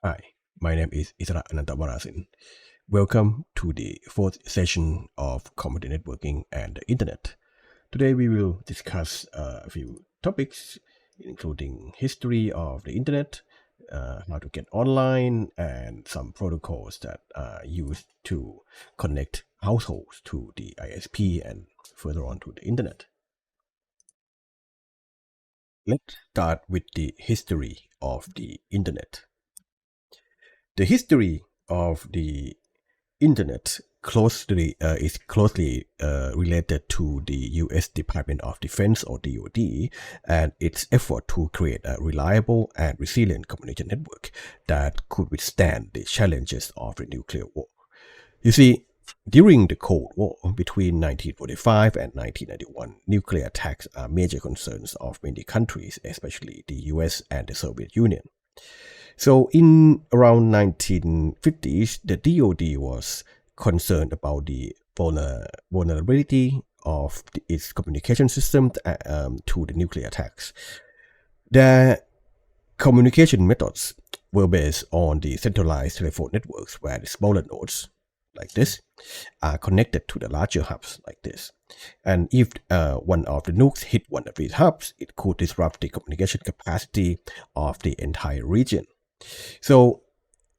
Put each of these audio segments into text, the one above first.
Hi, my name is Isra Anantawarasin. Welcome to the fourth session of Computer Networking and the Internet. Today we will discuss a few topics, including history of the Internet, how to get online, and some protocols that are used to connect households to the ISP and further on to the Internet. Let's start with the history of the Internet. The history of the Internet is closely related to the U.S. Department of Defense or DoD and its effort to create a reliable and resilient communication network that could withstand the challenges of the nuclear war. You see, during the Cold War between 1945 and 1991, nuclear attacks are major concerns of many countries, especially the US and the Soviet Union. So in around 1950s, the DoD was concerned about the vulnerability of its communication system to the nuclear attacks. The communication methods were based on the centralized telephone networks where the smaller nodes, like this, are connected to the larger hubs like this. And if one of the nukes hit one of these hubs, it could disrupt the communication capacity of the entire region. So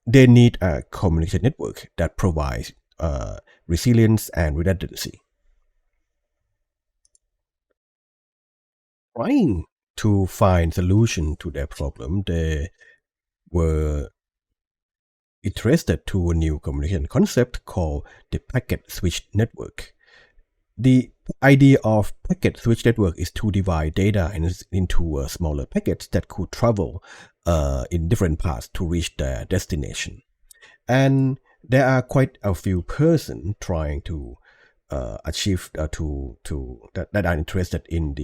they need a communication network that provides resilience and redundancy. Trying to find solution to their problem, they were interested to a new communication concept called the packet switch network. The idea of packet switch network is to divide data into smaller packets that could travel in different paths to reach their destination. And there are quite a few persons trying to achieve that are interested in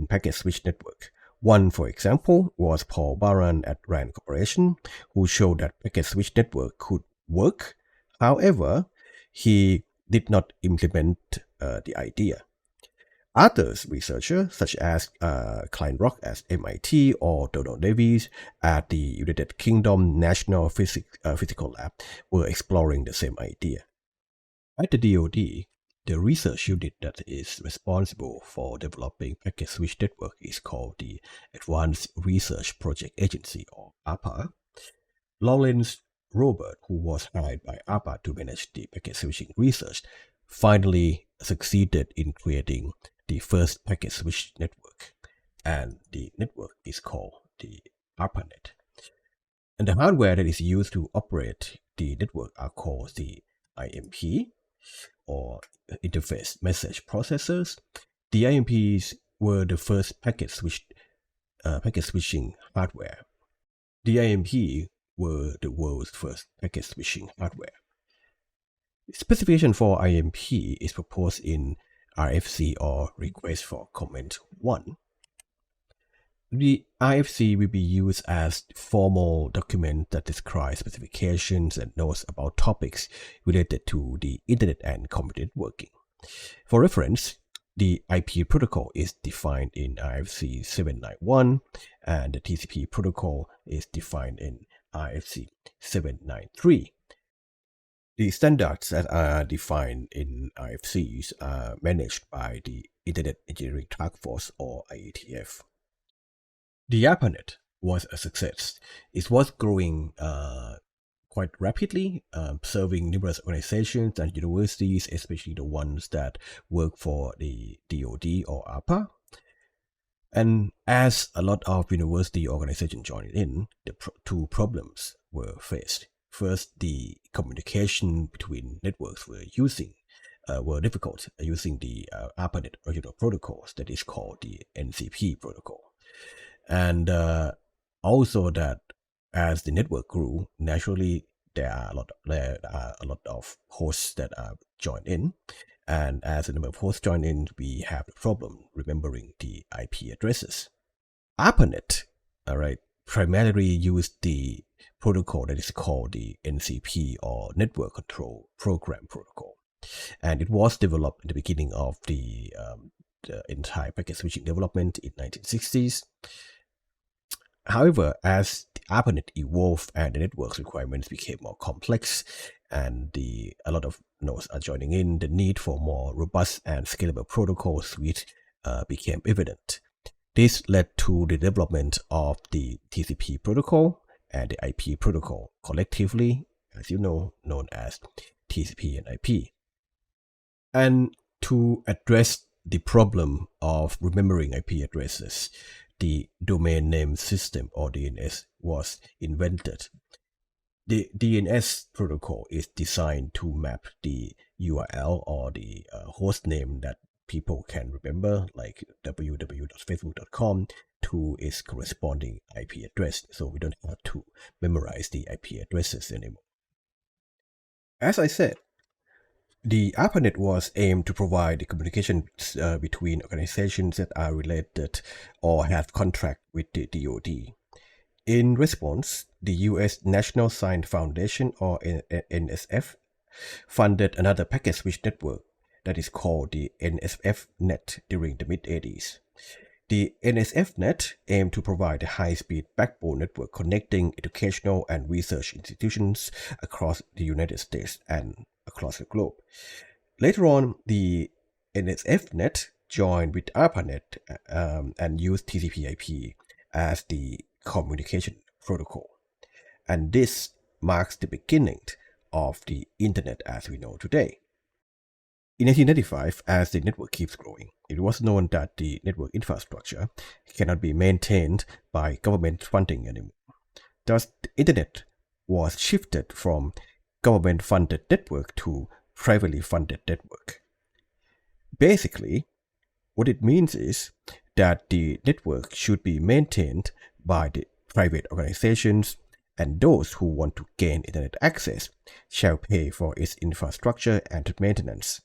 packet switch network. One, for example, was Paul Baran at RAND Corporation, who showed that packet switch network could work. However, he did not implement the idea. Others researchers, such as Klein Rock at MIT or Donald Davies at the United Kingdom National Physical Lab, were exploring the same idea. At the DoD, the research unit that is responsible for developing packet switch network is called the Advanced Research Project Agency, or ARPA. Lawrence Robert, who was hired by ARPA to manage the packet switching research, finally succeeded in creating the first packet switch network, and the network is called the ARPANET. And the hardware that is used to operate the network are called the IMP, or Interface Message Processors. The IMPs were the first packet switching hardware. The IMP were the world's first packet switching hardware. The specification for IMP is proposed in RFC, or Request for Comment 1. The RFC will be used as formal document that describes specifications and notes about topics related to the Internet and computer networking. For reference, the IP protocol is defined in RFC 791, and the TCP protocol is defined in RFC 793. The standards that are defined in RFCs are managed by the Internet Engineering Task Force, or IETF. The ARPANET was a success. It was growing quite rapidly, serving numerous organizations and universities, especially the ones that work for the DoD or ARPA. And as a lot of university organizations joined in, the two problems were faced. First, the communication between networks were difficult using the ARPANET original protocols that is called the NCP protocol. And also that as the network grew, naturally there are a lot of hosts that are joined in. And as the number of hosts join in, we have the problem remembering the IP addresses. ARPANET, primarily used the protocol that is called the NCP, or Network Control Program Protocol. And it was developed in the beginning of the entire packet switching development in 1960s. However, as the ARPANET evolved and the network's requirements became more complex, and a lot of nodes are joining in, the need for more robust and scalable protocol suite became evident. This led to the development of the TCP protocol and the IP protocol, collectively, as you know, known as TCP and IP. And to address the problem of remembering IP addresses, the domain name system, or DNS, was invented. The DNS protocol is designed to map the URL or the host name that people can remember, like www.facebook.com, to its corresponding IP address, so we don't have to memorize the IP addresses anymore. As I said, the ARPANET was aimed to provide the communication between organizations that are related or have contract with the DoD. In response, the U.S. National Science Foundation, or NSF, funded another packet switch network that is called the NSF-Net during the mid-80s. The NSF-Net aimed to provide a high-speed backbone network connecting educational and research institutions across the United States and across the globe. Later on, the NSF-Net joined with ARPANET and used TCP/IP as the communication protocol. And this marks the beginning of the Internet as we know today. In 1995, as the network keeps growing, it was known that the network infrastructure cannot be maintained by government funding anymore. Thus, the Internet was shifted from government-funded network to privately funded network. Basically, what it means is that the network should be maintained by the private organizations, and those who want to gain Internet access shall pay for its infrastructure and maintenance.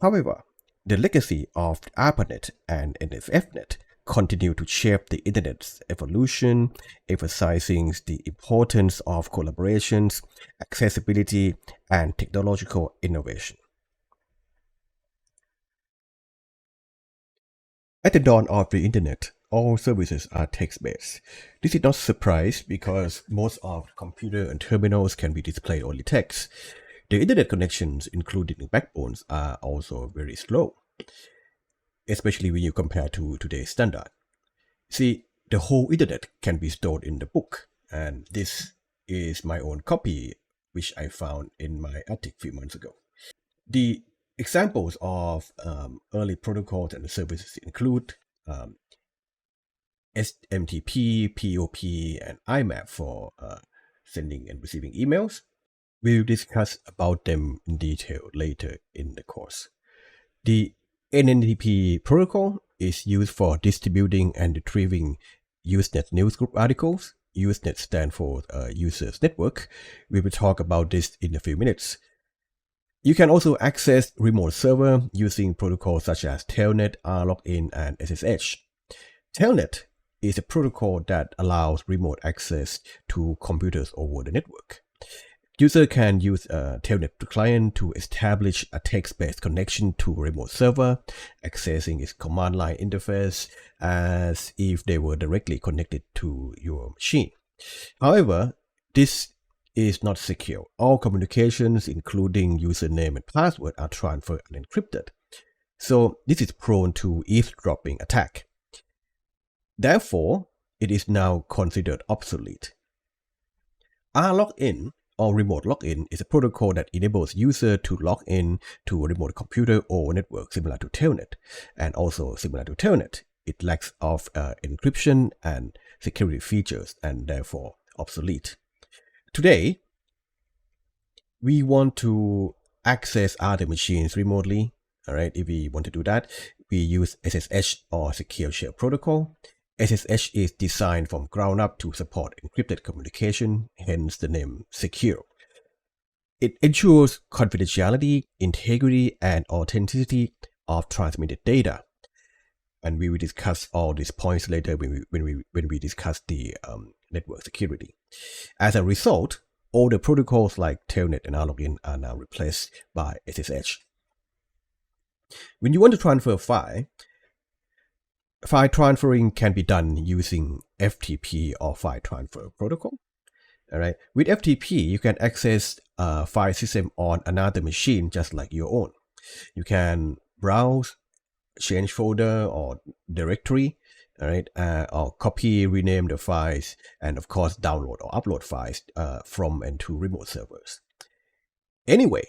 However, the legacy of ARPANET and NSF-Net continue to shape the Internet's evolution, emphasizing the importance of collaborations, accessibility, and technological innovation. At the dawn of the Internet, all services are text-based. This is not a surprise because most of computers and terminals can be displayed only text. The Internet connections, including backbones, are also very slow, especially when you compare to today's standard. See, the whole Internet can be stored in the book, and this is my own copy, which I found in my attic a few months ago. The examples of early protocols and services include SMTP, POP, and IMAP for sending and receiving emails. We'll discuss about them in detail later in the course. The NNTP protocol is used for distributing and retrieving Usenet newsgroup articles. Usenet stands for Users Network. We will talk about this in a few minutes. You can also access remote server using protocols such as Telnet, RLogin, and SSH. Telnet is a protocol that allows remote access to computers over the network. User can use a Telnet client to establish a text-based connection to a remote server, accessing its command line interface as if they were directly connected to your machine. However, this is not secure. All communications, including username and password, are transferred and encrypted. So this is prone to eavesdropping attack. Therefore, it is now considered obsolete. RLogin, or remote login, is a protocol that enables user to log in to a remote computer or network similar to Telnet, and also similar to Telnet. It lacks of encryption and security features and therefore obsolete. Today, we want to access other machines remotely. All right, if we want to do that, we use SSH or Secure Shell Protocol. SSH is designed from ground up to support encrypted communication, hence the name secure. It ensures confidentiality, integrity, and authenticity of transmitted data. And we will discuss all these points later when we discuss the network security. As a result, all the protocols like Telnet and RLogin are now replaced by SSH. When you want to transfer a file, File transferring can be done using FTP or file transfer protocol. All right. With FTP, you can access a file system on another machine just like your own. You can browse, change folder or directory, all right, or copy, rename the files, and of course download or upload files from and to remote servers. Anyway,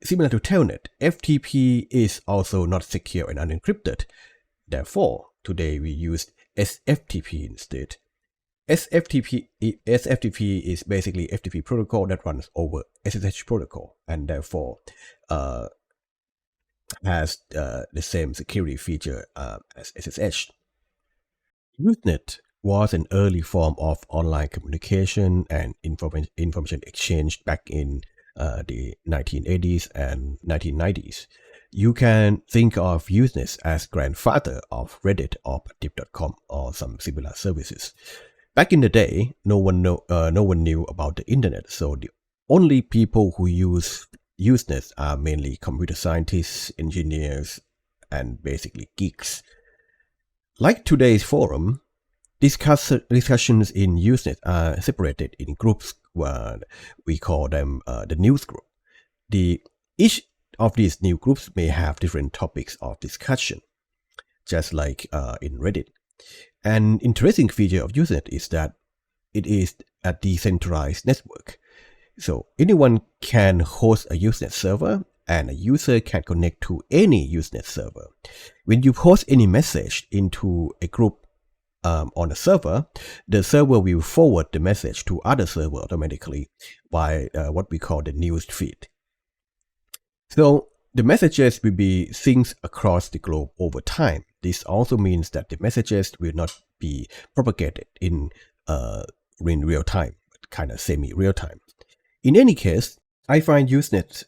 similar to Telnet, FTP is also not secure and unencrypted. Therefore, today we use SFTP instead. SFTP is basically FTP protocol that runs over SSH protocol and therefore has the same security feature as SSH. Usenet was an early form of online communication and information exchange back in the 1980s and 1990s. You can think of Usenet as grandfather of Reddit or Tip.com or some similar services. Back in the day, no one knew about the internet, so the only people who use Usenet are mainly computer scientists, engineers, and basically geeks. Like today's forum, discussions in Usenet are separated in groups where we call them the news group. Each of these new groups may have different topics of discussion, just like in Reddit. An interesting feature of Usenet is that it is a decentralized network. So anyone can host a Usenet server and a user can connect to any Usenet server. When you post any message into a group on a server, the server will forward the message to other server automatically by what we call the news feed. So the messages will be synced across the globe over time. This also means that the messages will not be propagated in real time, kind of semi-real time. In any case, I find Usenet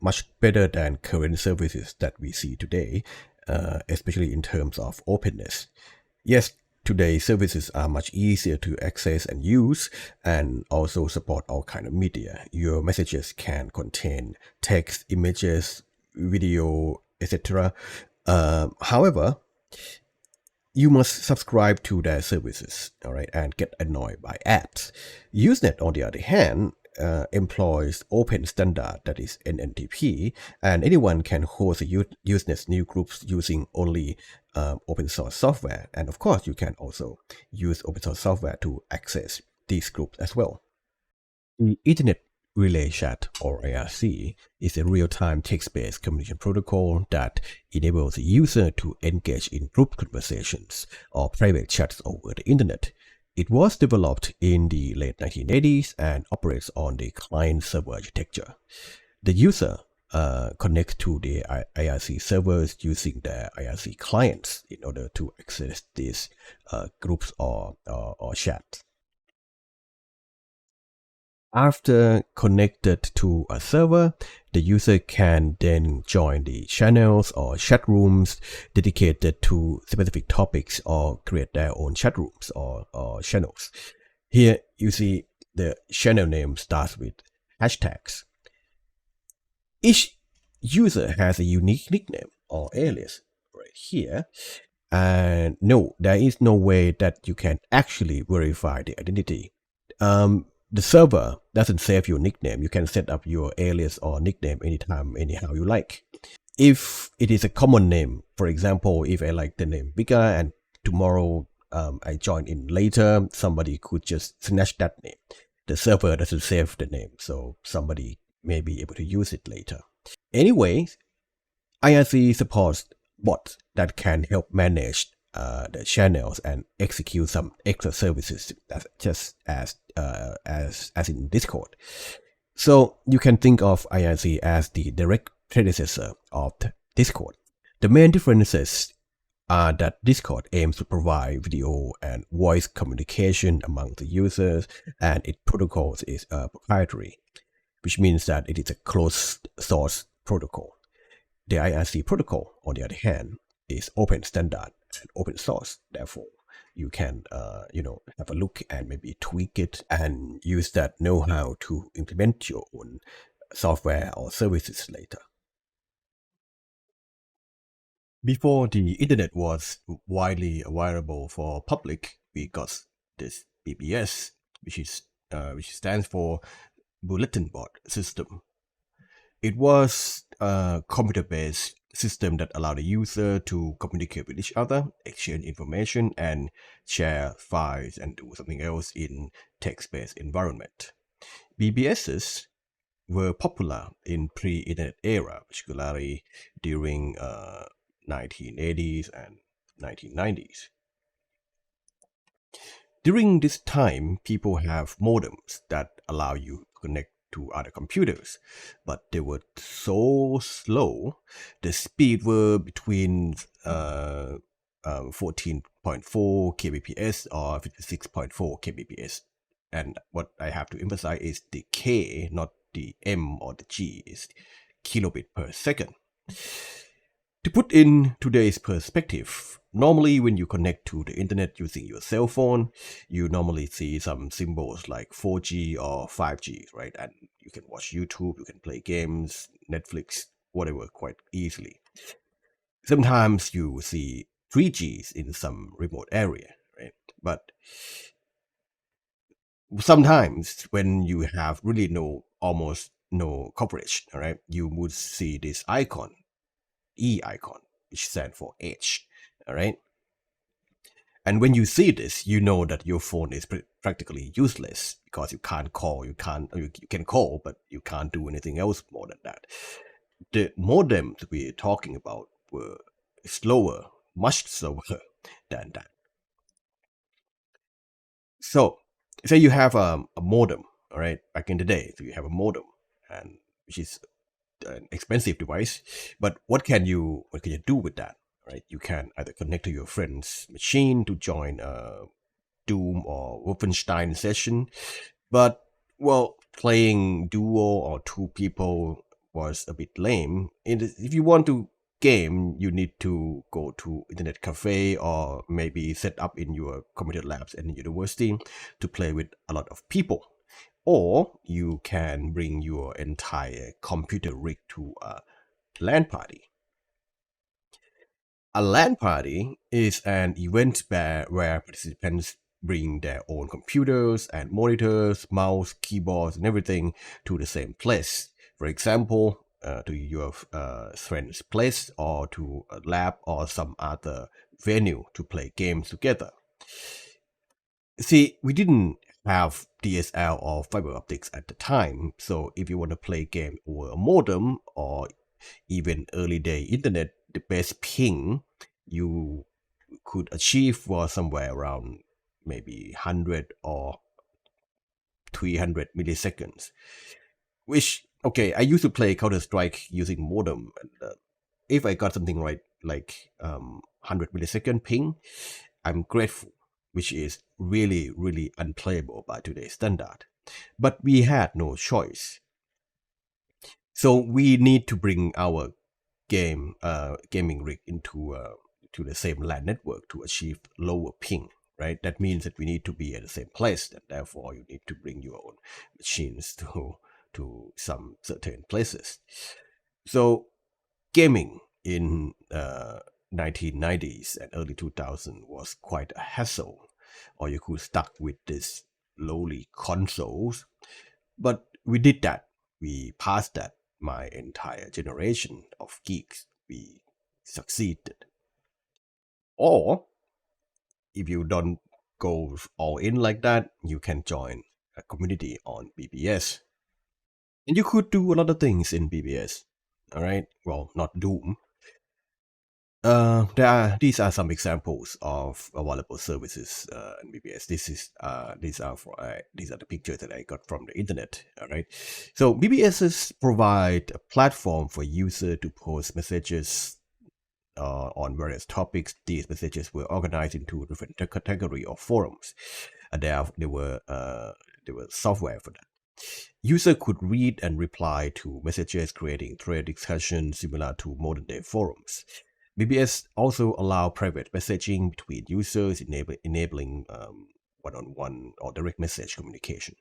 much better than current services that we see today, especially in terms of openness. Yes, today services are much easier to access and use and also support all kind of media. Your messages can contain text, images, video, etc. However, you must subscribe to their services, all right, and get annoyed by ads. Usenet, on the other hand, employs open standard, that is NNTP, and anyone can host a Usenet new groups using only open source software. And of course, you can also use open source software to access these groups as well. The Internet Relay Chat, or IRC, is a real-time text-based communication protocol that enables the user to engage in group conversations or private chats over the internet. It was developed in the late 1980s and operates on the client-server architecture. The user connects to the IRC servers using their IRC clients in order to access these groups or chats. After connected to a server, the user can then join the channels or chat rooms dedicated to specific topics or create their own chat rooms or channels. Here you see the channel name starts with hashtags. Each user has a unique nickname or alias right here. And no, there is no way that you can actually verify the identity. The server doesn't save your nickname. You can set up your alias or nickname anytime, anyhow you like. If it is a common name, for example, if I like the name Bigger and tomorrow I join in later, somebody could just snatch that name. The server doesn't save the name, so somebody may be able to use it later. Anyway, IRC supports bots that can help manage the channels and execute some extra services, just as in Discord. So you can think of IRC as the direct predecessor of Discord. The main differences are that Discord aims to provide video and voice communication among the users, and its protocol is proprietary, which means that it is a closed source protocol. The IRC protocol, on the other hand, is open standard and open source. Therefore, you can have a look and maybe tweak it and use that know-how to implement your own software or services later. Before the internet was widely available for public, we got this BBS, which stands for Bulletin Board System. It was a computer-based system that allowed the user to communicate with each other, exchange information, and share files and do something else in text-based environment. BBSs were popular in pre-internet era, particularly during 1980s and 1990s. During this time, people have modems that allow you to connect to other computers, but they were so slow. The speed were between 14.4 kbps or 56.4 kbps. And what I have to emphasize is the K, not the M or the G, is kilobit per second. To put in today's perspective, normally when you connect to the internet using your cell phone, you normally see some symbols like 4G or 5G, right? And you can watch YouTube, you can play games, Netflix, whatever, quite easily. Sometimes you see 3Gs in some remote area, right? But sometimes when you have really almost no coverage, all right, you would see this icon, E icon, which stands for Edge, all right? And when you see this, you know that your phone is practically useless because you can't call, you can call, but you can't do anything else more than that. The modems we're talking about were slower, much slower than that. So, say you have a modem, all right, back in the day, so you have a modem, and which is an expensive device, but what can you do with that, right? You can either connect to your friend's machine to join a Doom or Wolfenstein session, but well, playing duo or two people was a bit lame. If you want to game, you need to go to internet cafe or maybe set up in your computer labs and university to play with a lot of people. Or you can bring your entire computer rig to a LAN party. A LAN party is an event where participants bring their own computers and monitors, mouse, keyboards, and everything to the same place. For example, to your friend's place or to a lab or some other venue to play games together. See, we didn't have DSL or fiber optics at the time, so if you want to play game over a modem or even early day internet, the best ping you could achieve was somewhere around maybe 100 or 300 milliseconds. Which, okay, I used to play Counter-Strike using modem, and if I got something right, like 100 millisecond ping, I'm grateful, which is really, really unplayable by today's standard. But we had no choice. So we need to bring our gaming rig into to the same LAN network to achieve lower ping, right? That means that we need to be at the same place, and therefore you need to bring your own machines to some certain places. So gaming in 1990s and early 2000 was quite a hassle, or you could stuck with this lowly consoles. But we did that. We passed that. My entire generation of geeks, we succeeded. Or if you don't go all in like that, you can join a community on BBS. And you could do a lot of things in BBS. All right. Well, not Doom. These are some examples of available services in BBS. These are the pictures that I got from the internet. All right, so BBSs provide a platform for user to post messages on various topics. These messages were organized into different category of forums, and there were software for that. User could read and reply to messages, creating thread discussions similar to modern-day forums. BBS also allow private messaging between users, enabling one-on-one or direct message communication.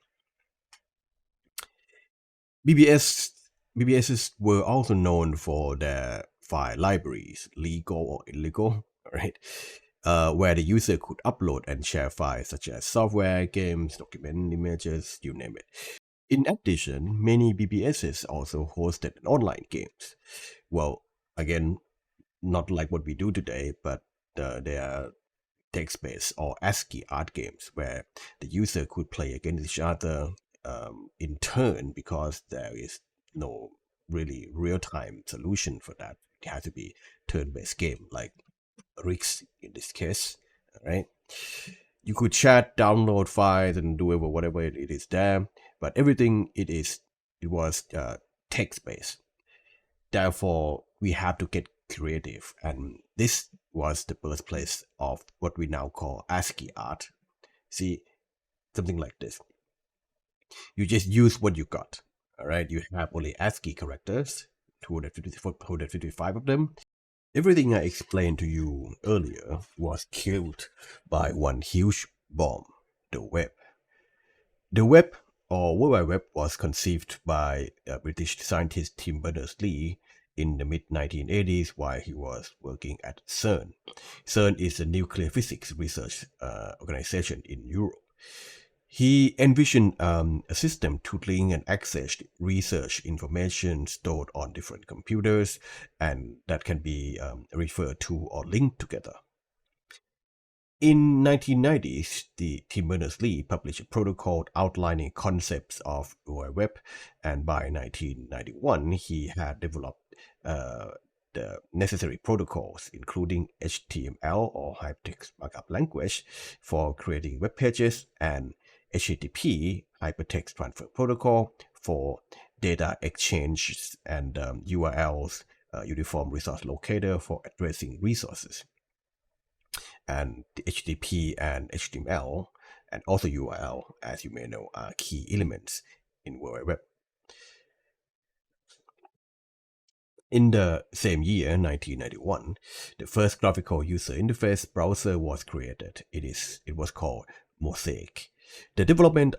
BBSs were also known for their file libraries, legal or illegal, right? Where the user could upload and share files such as software, games, document, images, you name it. In addition, many BBSs also hosted online games. Well, again, not like what we do today, but they are text-based or ASCII art games where the user could play against each other in turn because there is no really real-time solution for that. It has to be turn-based game like Rigs in this case, right? You could chat, download files, and do whatever it is there, but everything it was text-based. Therefore, we had to get creative, and this was the birthplace of what we now call ASCII art. See, something like this. You just use what you got. All right, you have only ASCII characters, 255 of them. Everything I explained to you earlier was killed by one huge bomb, the web. The web, or World Wide Web, was conceived by British scientist Tim Berners-Lee in the mid-1980s while he was working at CERN. CERN is a nuclear physics research organization in Europe. He envisioned a system to link and access research information stored on different computers and that can be referred to or linked together. In 1990s, Tim Berners-Lee published a protocol outlining concepts of the World Wide Web, and by 1991, he had developed the necessary protocols, including HTML or Hypertext Markup Language for creating web pages, and HTTP, Hypertext Transfer Protocol, for data exchange, and URLs, Uniform Resource Locator, for addressing resources. And the HTTP and HTML, and also URL, as you may know, are key elements in World Wide Web. In the same year, 1991, the first graphical user interface browser was created. It was called Mosaic. The development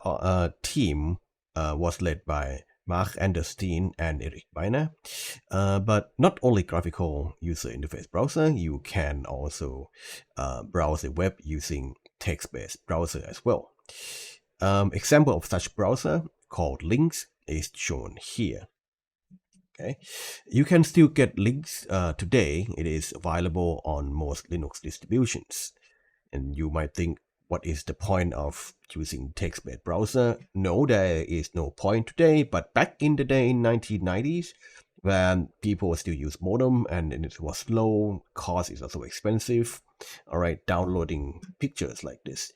team was led by Mark Anderstein and Eric Beiner. But not only graphical user interface browser, you can also browse the web using text-based browser as well. Example of such browser called Lynx is shown here. Okay, you can still get Lynx today. It is available on most Linux distributions. And you might think, what is the point of using text-based browser? No, there is no point today, but back in the day in 1990s, when people still use modem and it was slow, cost is also expensive. All right, downloading pictures like this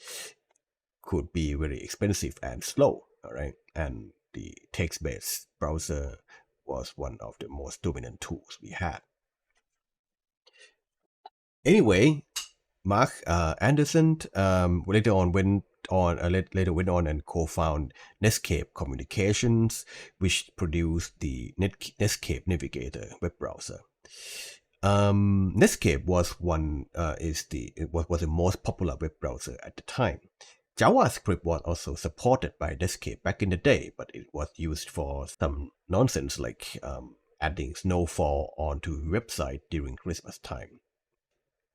could be very expensive and slow. All right, and the text-based browser was one of the most dominant tools we had. Anyway, Mark Anderson later went on and co-founded Netscape Communications, which produced the Netscape Navigator web browser. Netscape was was the most popular web browser at the time. JavaScript was also supported by Netscape back in the day, but it was used for some nonsense like adding snowfall onto website during Christmas time.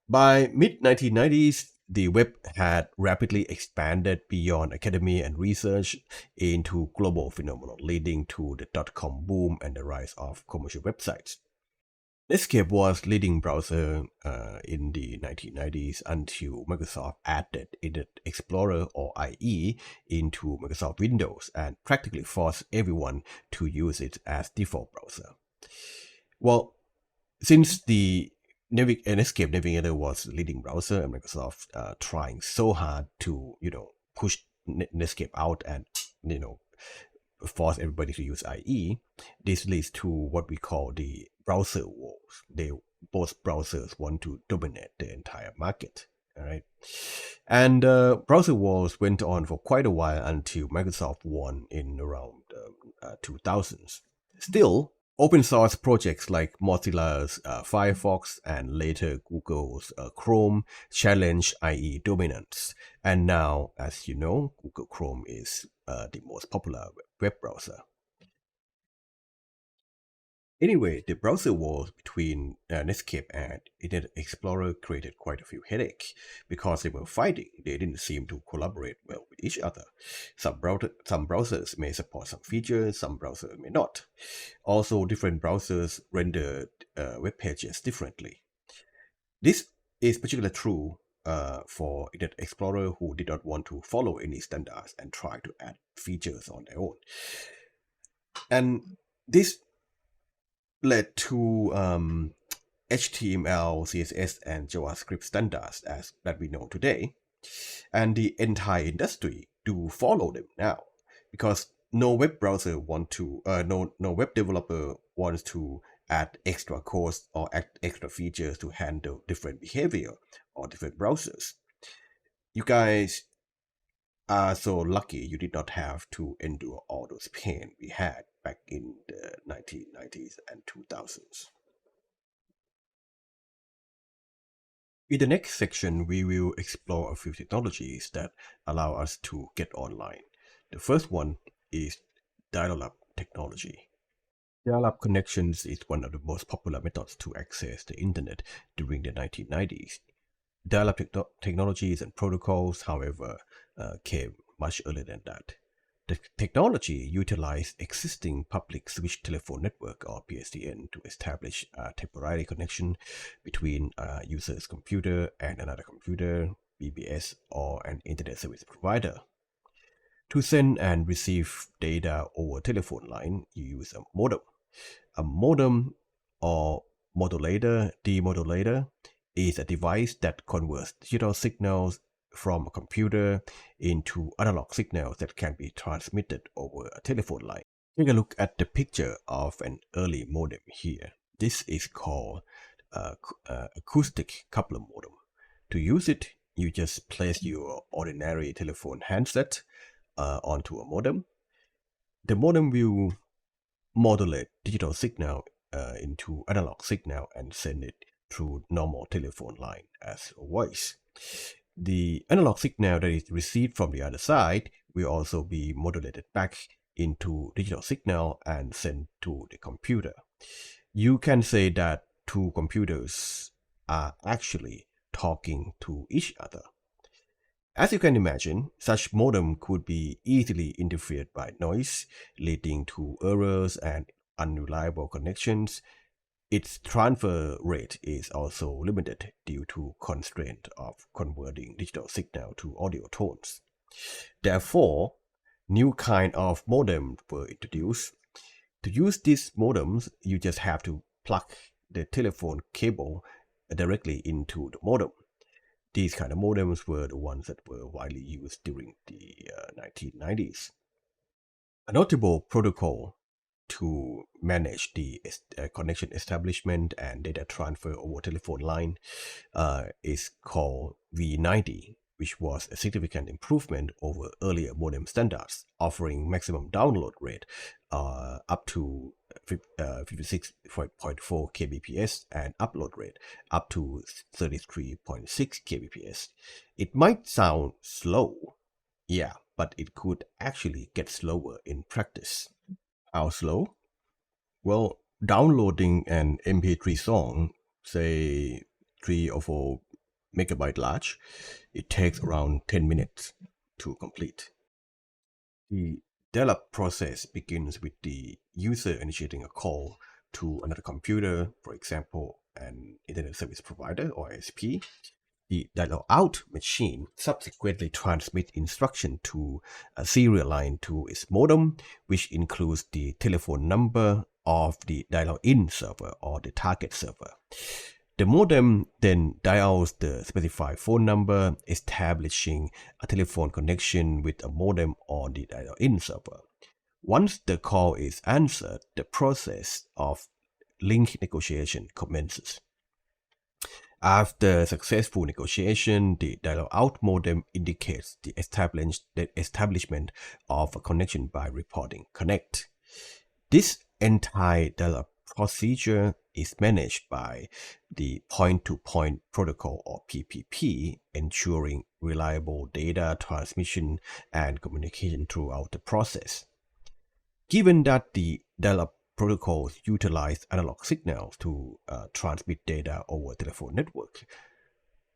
By mid-1990s, the web had rapidly expanded beyond academy and research into global phenomenon, leading to the dot-com boom and the rise of commercial websites. Netscape was leading browser in the 1990s until Microsoft added Internet Explorer or IE into Microsoft Windows and practically forced everyone to use it as default browser. Well, since the Netscape Navigator was the leading browser and Microsoft trying so hard to push Netscape out and force everybody to use IE, this leads to what we call the browser wars. Both browsers want to dominate the entire market. All right, and browser wars went on for quite a while until Microsoft won in around 2000s. Still, open source projects like Mozilla's Firefox and later Google's Chrome challenged IE dominance. And now, as you know, Google Chrome is the most popular web browser. Anyway, the browser wars between Netscape and Internet Explorer created quite a few headaches because they were fighting. They didn't seem to collaborate well with each other. Some browsers may support some features, some browsers may not. Also, different browsers render web pages differently. This is particularly true for Internet Explorer, who did not want to follow any standards and try to add features on their own. And this led to HTML, CSS, and JavaScript standards as that we know today, and the entire industry do follow them now, because no web browser no web developer wants to add extra codes or add extra features to handle different behavior or different browsers. You guys are so lucky you did not have to endure all those pain we had back in the 1990s and 2000s. In the next section, we will explore a few technologies that allow us to get online. The first one is dial-up technology. Dial-up connections is one of the most popular methods to access the internet during the 1990s. Dial-up technologies and protocols, however, came much earlier than that. The technology utilized existing public switch telephone network, or ISDN, to establish a temporary connection between a user's computer and another computer, BBS, or an internet service provider. To send and receive data over telephone line, you use a modem. A modem or demodulator is a device that converts digital signals from a computer into analog signals that can be transmitted over a telephone line. Take a look at the picture of an early modem here. This is called acoustic coupler modem. To use it, you just place your ordinary telephone handset onto a modem. The modem will modulate digital signal into analog signal and send it through normal telephone line as a voice. The analog signal that is received from the other side will also be modulated back into digital signal and sent to the computer. You can say that two computers are actually talking to each other. As you can imagine, such modem could be easily interfered by noise, leading to errors and unreliable connections. Its transfer rate is also limited due to constraint of converting digital signal to audio tones. Therefore, new kind of modem were introduced. To use these modems, you just have to plug the telephone cable directly into the modem. These kind of modems were the ones that were widely used during the 1990s. A notable protocol to manage the connection establishment and data transfer over telephone line is called V90, which was a significant improvement over earlier modem standards, offering maximum download rate up to 56.4 kbps and upload rate up to 33.6 kbps. It might sound slow, yeah, but it could actually get slower in practice. How slow? Well, downloading an MP3 song, say 3 or 4 megabyte large, it takes around 10 minutes to complete. The dial-up process begins with the user initiating a call to another computer, for example, an internet service provider or ISP. The dial-out machine subsequently transmits instruction to a serial line to its modem, which includes the telephone number of the dial-in server or the target server. The modem then dials the specified phone number, establishing a telephone connection with a modem on the dial-in server. Once the call is answered, the process of link negotiation commences. After successful negotiation, the dial-out modem indicates the establishment of a connection by reporting connect. This entire dial-up procedure is managed by the point-to-point protocol, or PPP, ensuring reliable data transmission and communication throughout the process. Given that the dial-up protocols utilize analog signals to transmit data over telephone network.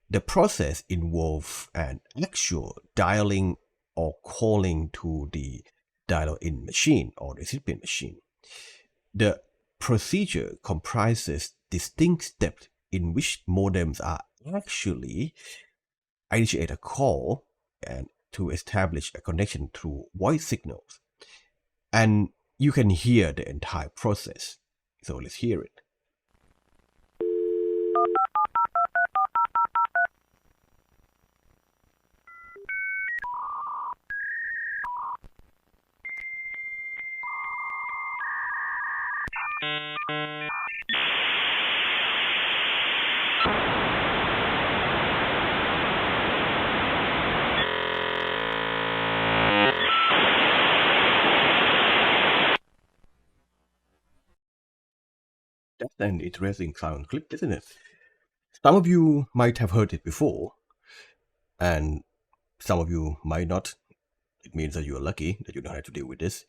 The process involves an actual dialing or calling to the dial-in machine or recipient machine. The procedure comprises distinct steps in which modems are actually initiate a call and to establish a connection through voice signals. And you can hear the entire process. So let's hear it. That's an interesting sound clip, isn't it? Some of you might have heard it before, and some of you might not. It means that you're lucky that you don't have to deal with this.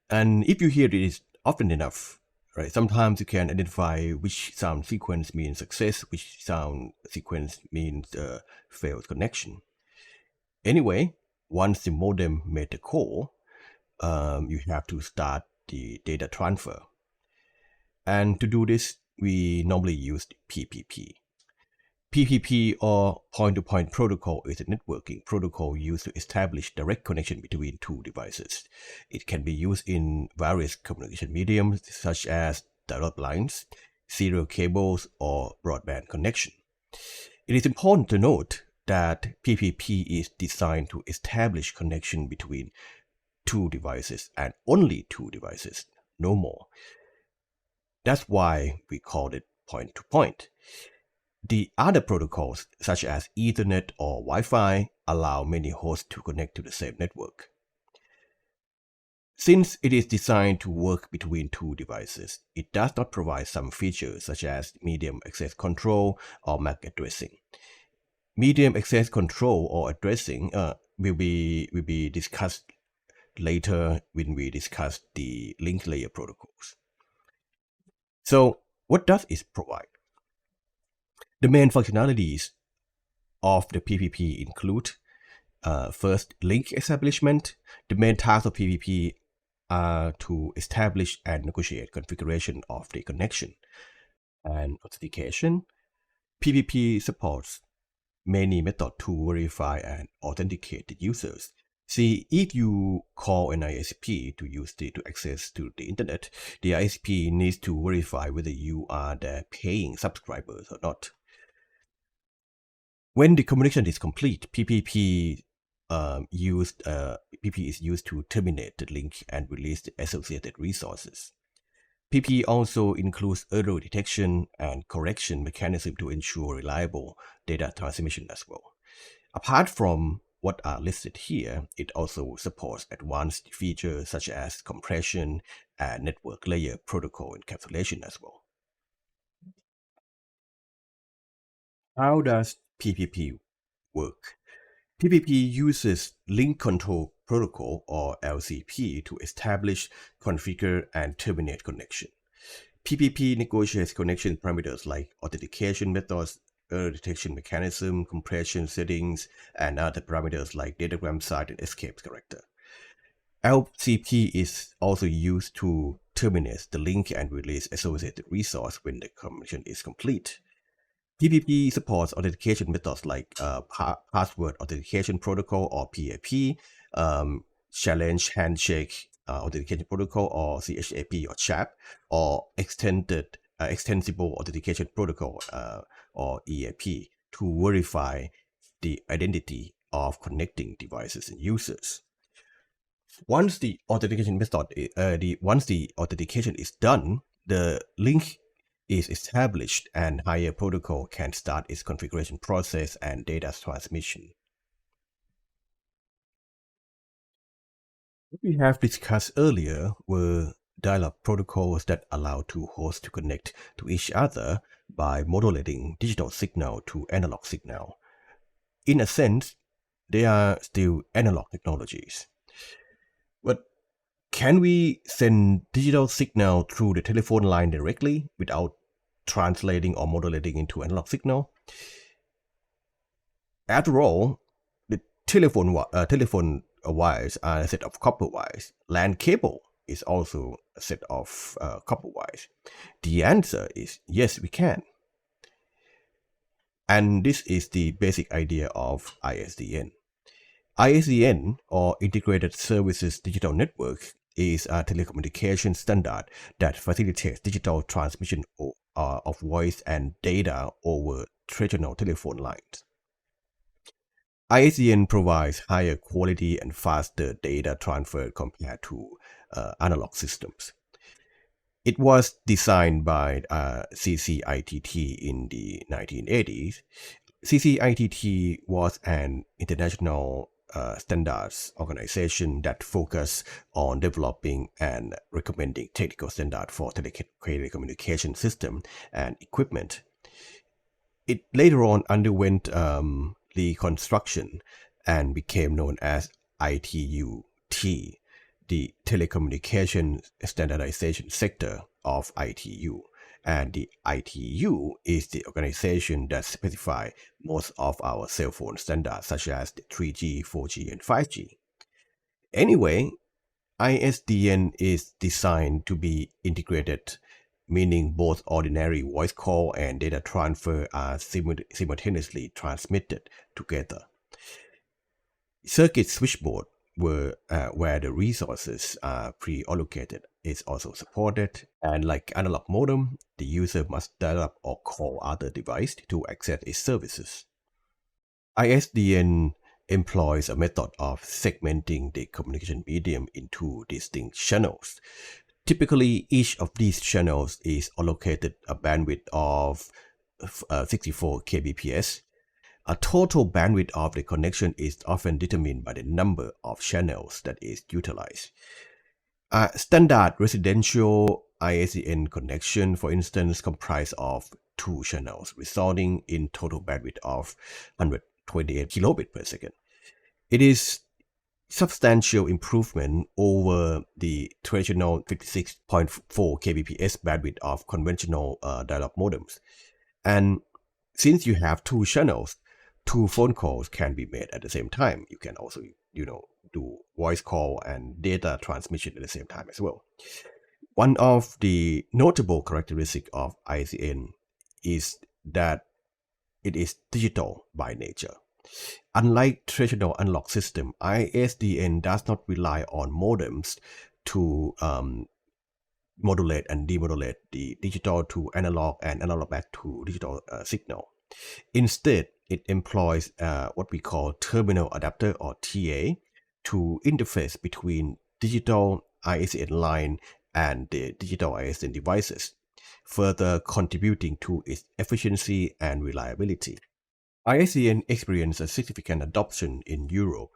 And if you hear it often enough, right, sometimes you can identify which sound sequence means success, which sound sequence means failed connection. Anyway, once the modem made the call, you have to start the data transfer. And to do this, we normally use PPP. PPP or point-to-point protocol is a networking protocol used to establish direct connection between two devices. It can be used in various communication mediums such as dial-up lines, serial cables, or broadband connection. It is important to note that PPP is designed to establish connection between two devices and only two devices, no more. That's why we call it point-to-point. The other protocols, such as Ethernet or Wi-Fi, allow many hosts to connect to the same network. Since it is designed to work between two devices, it does not provide some features such as medium access control or MAC addressing. Medium access control or addressing will be discussed later when we discuss the link layer protocols. So what does it provide? The main functionalities of the PPP include first, link establishment. The main tasks of PPP are to establish and negotiate configuration of the connection. And authentication. PPP supports many methods to verify and authenticate the users. See, if you call an ISP to access to the internet, the ISP needs to verify whether you are the paying subscribers or not. When the communication is complete, PPP is used to terminate the link and release the associated resources. PPP also includes error detection and correction mechanism to ensure reliable data transmission as well. Apart from what are listed here, it also supports advanced features such as compression and network layer protocol encapsulation as well. How does PPP work? PPP uses Link Control Protocol or LCP to establish, configure, and terminate connection. PPP negotiates connection parameters like authentication methods, error detection mechanism, compression settings, and other parameters like datagram size and escape character. LCP is also used to terminate the link and release associated resource when the communication is complete. PPP supports authentication methods like password authentication protocol or PAP, challenge handshake authentication protocol or CHAP or CHAP, or extensible authentication protocol or EAP to verify the identity of connecting devices and users. Once the authentication is done, the link is established and higher protocol can start its configuration process and data transmission. What we have discussed earlier were dial-up protocols that allow two hosts to connect to each other by modulating digital signal to analog signal. In a sense, they are still analog technologies. But Can we send digital signal through the telephone line directly without translating or modulating into analog signal? After all, the telephone wires are a set of copper wires. LAN cable is also a set of copper wires. The answer is yes, we can. And this is the basic idea of ISDN. ISDN, or Integrated Services Digital Network, is a telecommunication standard that facilitates digital transmission of voice and data over traditional telephone lines. ISDN provides higher quality and faster data transfer compared to analog systems. It was designed by CCITT in the 1980s. CCITT was an international standards organization that focused on developing and recommending technical standards for telecommunication system and equipment. It later on underwent reconstruction and became known as ITUT, the Telecommunication Standardization Sector of ITU. And the ITU is the organization that specifies most of our cell phone standards, such as the 3G, 4G, and 5G. Anyway, ISDN is designed to be integrated, meaning both ordinary voice call and data transfer are simultaneously transmitted together. Circuit switchboard, where the resources are pre-allocated, is also supported, and like analog modem, the user must dial up or call other device to access its services. ISDN employs a method of segmenting the communication medium into distinct channels. Typically, each of these channels is allocated a bandwidth of 64 kbps. A total bandwidth of the connection is often determined by the number of channels that is utilized. A standard residential ISDN connection, for instance, comprises of 2 channels, resulting in total bandwidth of 128 kilobit per second. It is substantial improvement over the traditional 56.4 kbps bandwidth of conventional dial-up modems. And since you have 2 channels, 2 phone calls can be made at the same time. You can also, do voice call and data transmission at the same time as well. One of the notable characteristics of ISDN is that it is digital by nature. Unlike traditional analog system, ISDN does not rely on modems to modulate and demodulate the digital to analog and analog back to digital signal. Instead, it employs what we call terminal adapter, or TA, to interface between digital ISDN line and the digital ISDN devices, further contributing to its efficiency and reliability. ISDN experienced a significant adoption in Europe,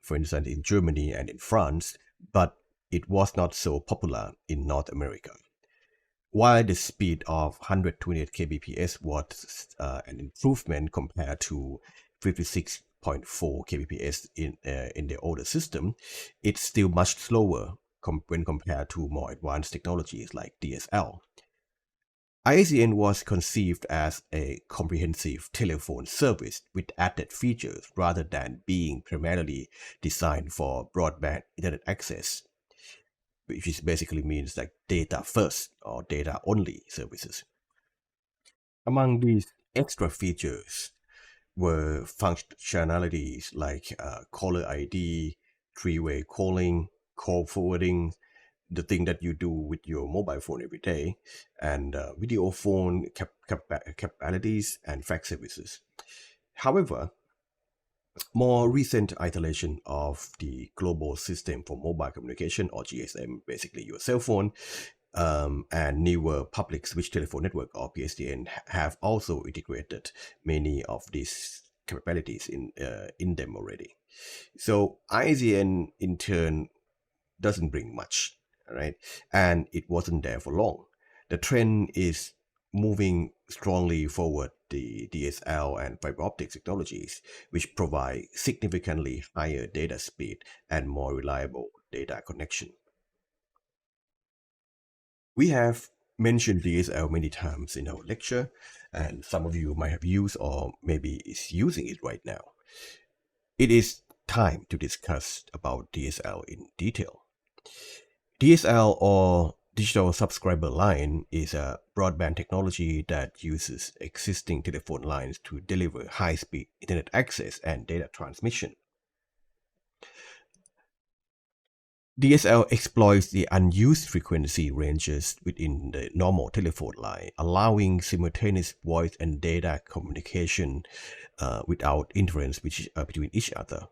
for instance in Germany and in France, but it was not so popular in North America. While the speed of 128 kbps was an improvement compared to 56.4 kbps in the older system, it's still much slower when compared to more advanced technologies like DSL. ISDN was conceived as a comprehensive telephone service with added features rather than being primarily designed for broadband internet access, which basically means like data first or data only services. Among these extra features were functionalities like caller ID, three-way calling, call forwarding, the thing that you do with your mobile phone every day, and video phone capabilities and fax services. However, more recent iteration of the Global System for Mobile Communication, or GSM, basically your cell phone, and newer public switch telephone network, or PSTN, have also integrated many of these capabilities in them already. So ISDN in turn doesn't bring much, right? And it wasn't there for long. The trend is moving strongly forward the DSL and fiber optic technologies, which provide significantly higher data speed and more reliable data connection. We have mentioned DSL many times in our lecture, and some of you might have used or maybe is using it right now. It is time to discuss about DSL in detail. DSL, or digital subscriber line, is a broadband technology that uses existing telephone lines to deliver high-speed internet access and data transmission. DSL exploits the unused frequency ranges within the normal telephone line, allowing simultaneous voice and data communication without interference between each other.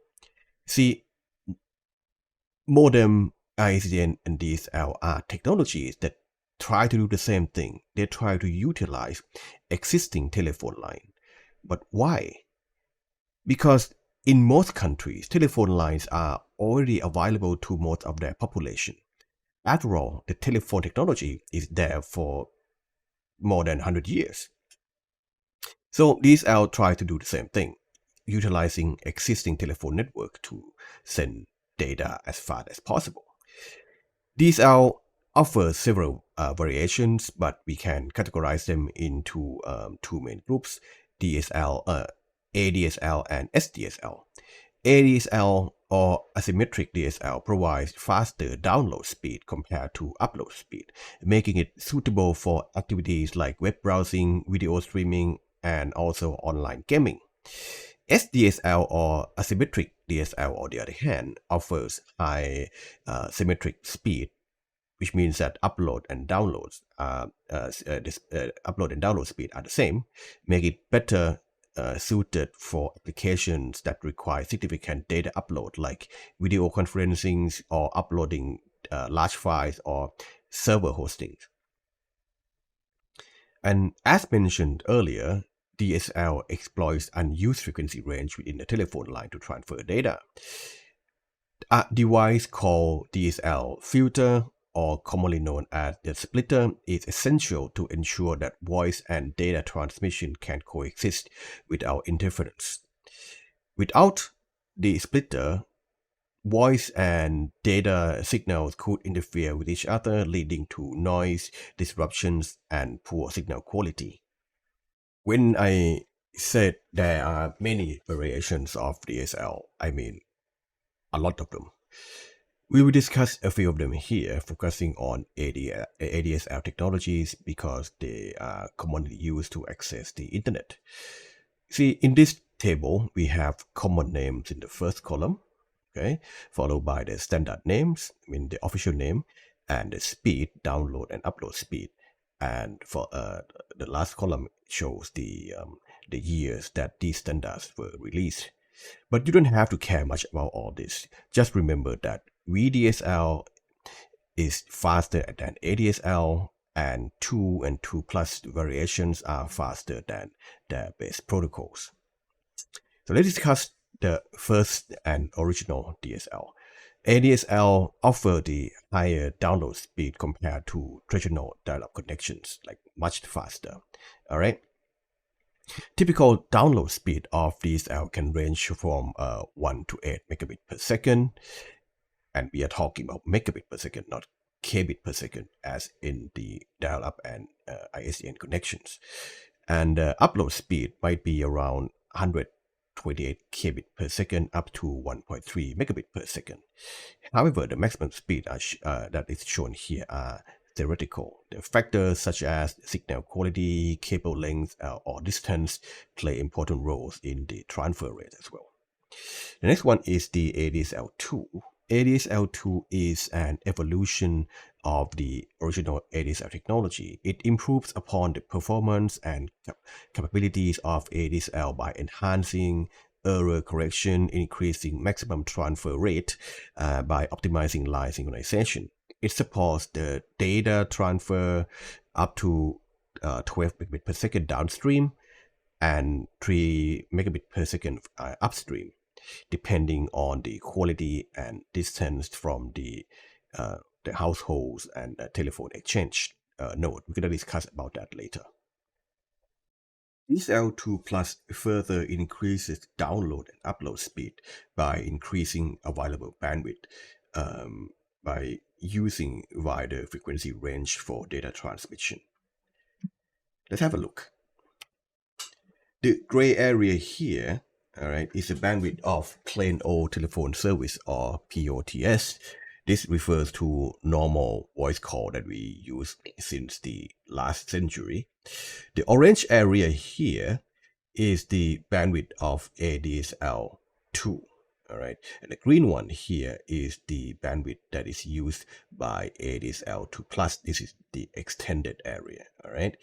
See, modem, ISDN, and DSL are technologies that try to do the same thing. They try to utilize existing telephone line. But why? Because in most countries, telephone lines are already available to most of their population. After all, the telephone technology is there for more than 100 years. So DSL try to do the same thing, utilizing existing telephone network to send data as fast as possible. DSL offers several variations, but we can categorize them into two main groups: DSL, ADSL, and SDSL. ADSL, or asymmetric DSL, provides faster download speed compared to upload speed, making it suitable for activities like web browsing, video streaming, and also online gaming. SDSL, or asymmetric DSL, on the other hand, offers high symmetric speed, which means that upload and download speed are the same, make it better suited for applications that require significant data upload, like video conferencing or uploading large files or server hosting. And as mentioned earlier, DSL exploits unused frequency range within the telephone line to transfer data. A device called DSL filter, or commonly known as the splitter, is essential to ensure that voice and data transmission can coexist without interference. Without the splitter, voice and data signals could interfere with each other, leading to noise, disruptions, and poor signal quality. When I said there are many variations of DSL, I mean a lot of them. We will discuss a few of them here, focusing on ADSL technologies because they are commonly used to access the internet. See, in this table, we have common names in the first column, okay, followed by the standard names, I mean the official name, and the speed, download and upload speed. And for the last column shows the years that these standards were released. But you don't have to care much about all this. Just remember that VDSL is faster than ADSL, and 2 and 2 plus variations are faster than their base protocols. So let's discuss the first and original DSL. ADSL offer the higher download speed compared to traditional dial-up connections, like much faster. All right. Typical download speed of DSL can range from 1 to 8 megabit per second, and we are talking about megabit per second, not kbit per second, as in the dial-up and ISDN connections. And upload speed might be around 128 kbit per second up to 1.3 megabit per second. However, the maximum speed that is shown here are theoretical. The factors such as signal quality, cable length, or distance play important roles in the transfer rate as well. The next one is the ADSL2. ADSL2 is an evolution of the original ADSL technology. It improves upon the performance and capabilities of ADSL by enhancing error correction, increasing maximum transfer rate by optimizing line synchronization. It supports the data transfer up to 12 megabit per second downstream and 3 megabit per second upstream, depending on the quality and distance from the households and telephone exchange node. We're going to discuss about that later. DSL2 Plus further increases download and upload speed by increasing available bandwidth. by using wider frequency range for data transmission. Let's have a look. The gray area here, all right, is the bandwidth of plain old telephone service, or POTS. This refers to normal voice call that we use since the last century. The orange area here is the bandwidth of ADSL2. All right, and the green one here is the bandwidth that is used by ADSL2 plus. This is the extended area. All right,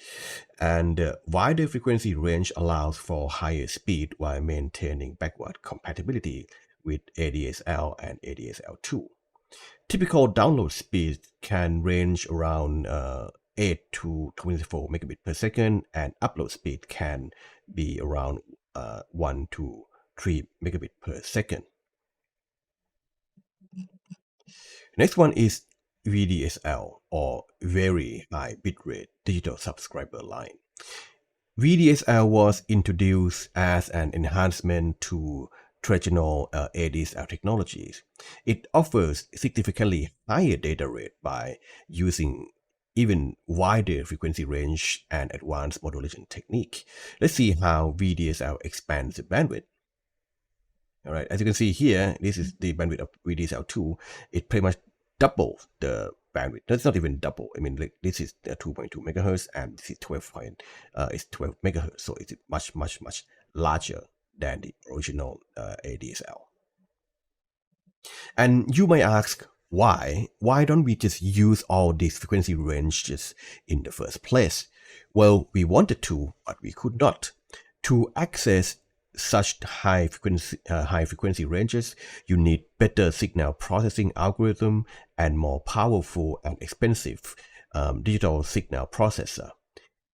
and wider frequency range allows for higher speed while maintaining backward compatibility with ADSL and ADSL2. Typical download speed can range around 8 to 24 megabit per second, and upload speed can be around 1 to 3 megabit per second. Next one is VDSL, or Very High Bitrate Digital Subscriber Line. VDSL was introduced as an enhancement to traditional ADSL technologies. It offers significantly higher data rate by using even wider frequency range and advanced modulation technique. Let's see how VDSL expands the bandwidth. All right, as you can see here, this is the bandwidth of VDSL2. It pretty much doubles the bandwidth. That's not even double. I mean, like, this is 2.2 megahertz, and this is 12 megahertz. So it's much, much, much larger than the original ADSL. And you may ask, why? Why don't we just use all these frequency ranges in the first place? Well, we wanted to, but we could not. To access such high frequency ranges, you need better signal processing algorithm and more powerful and expensive digital signal processor.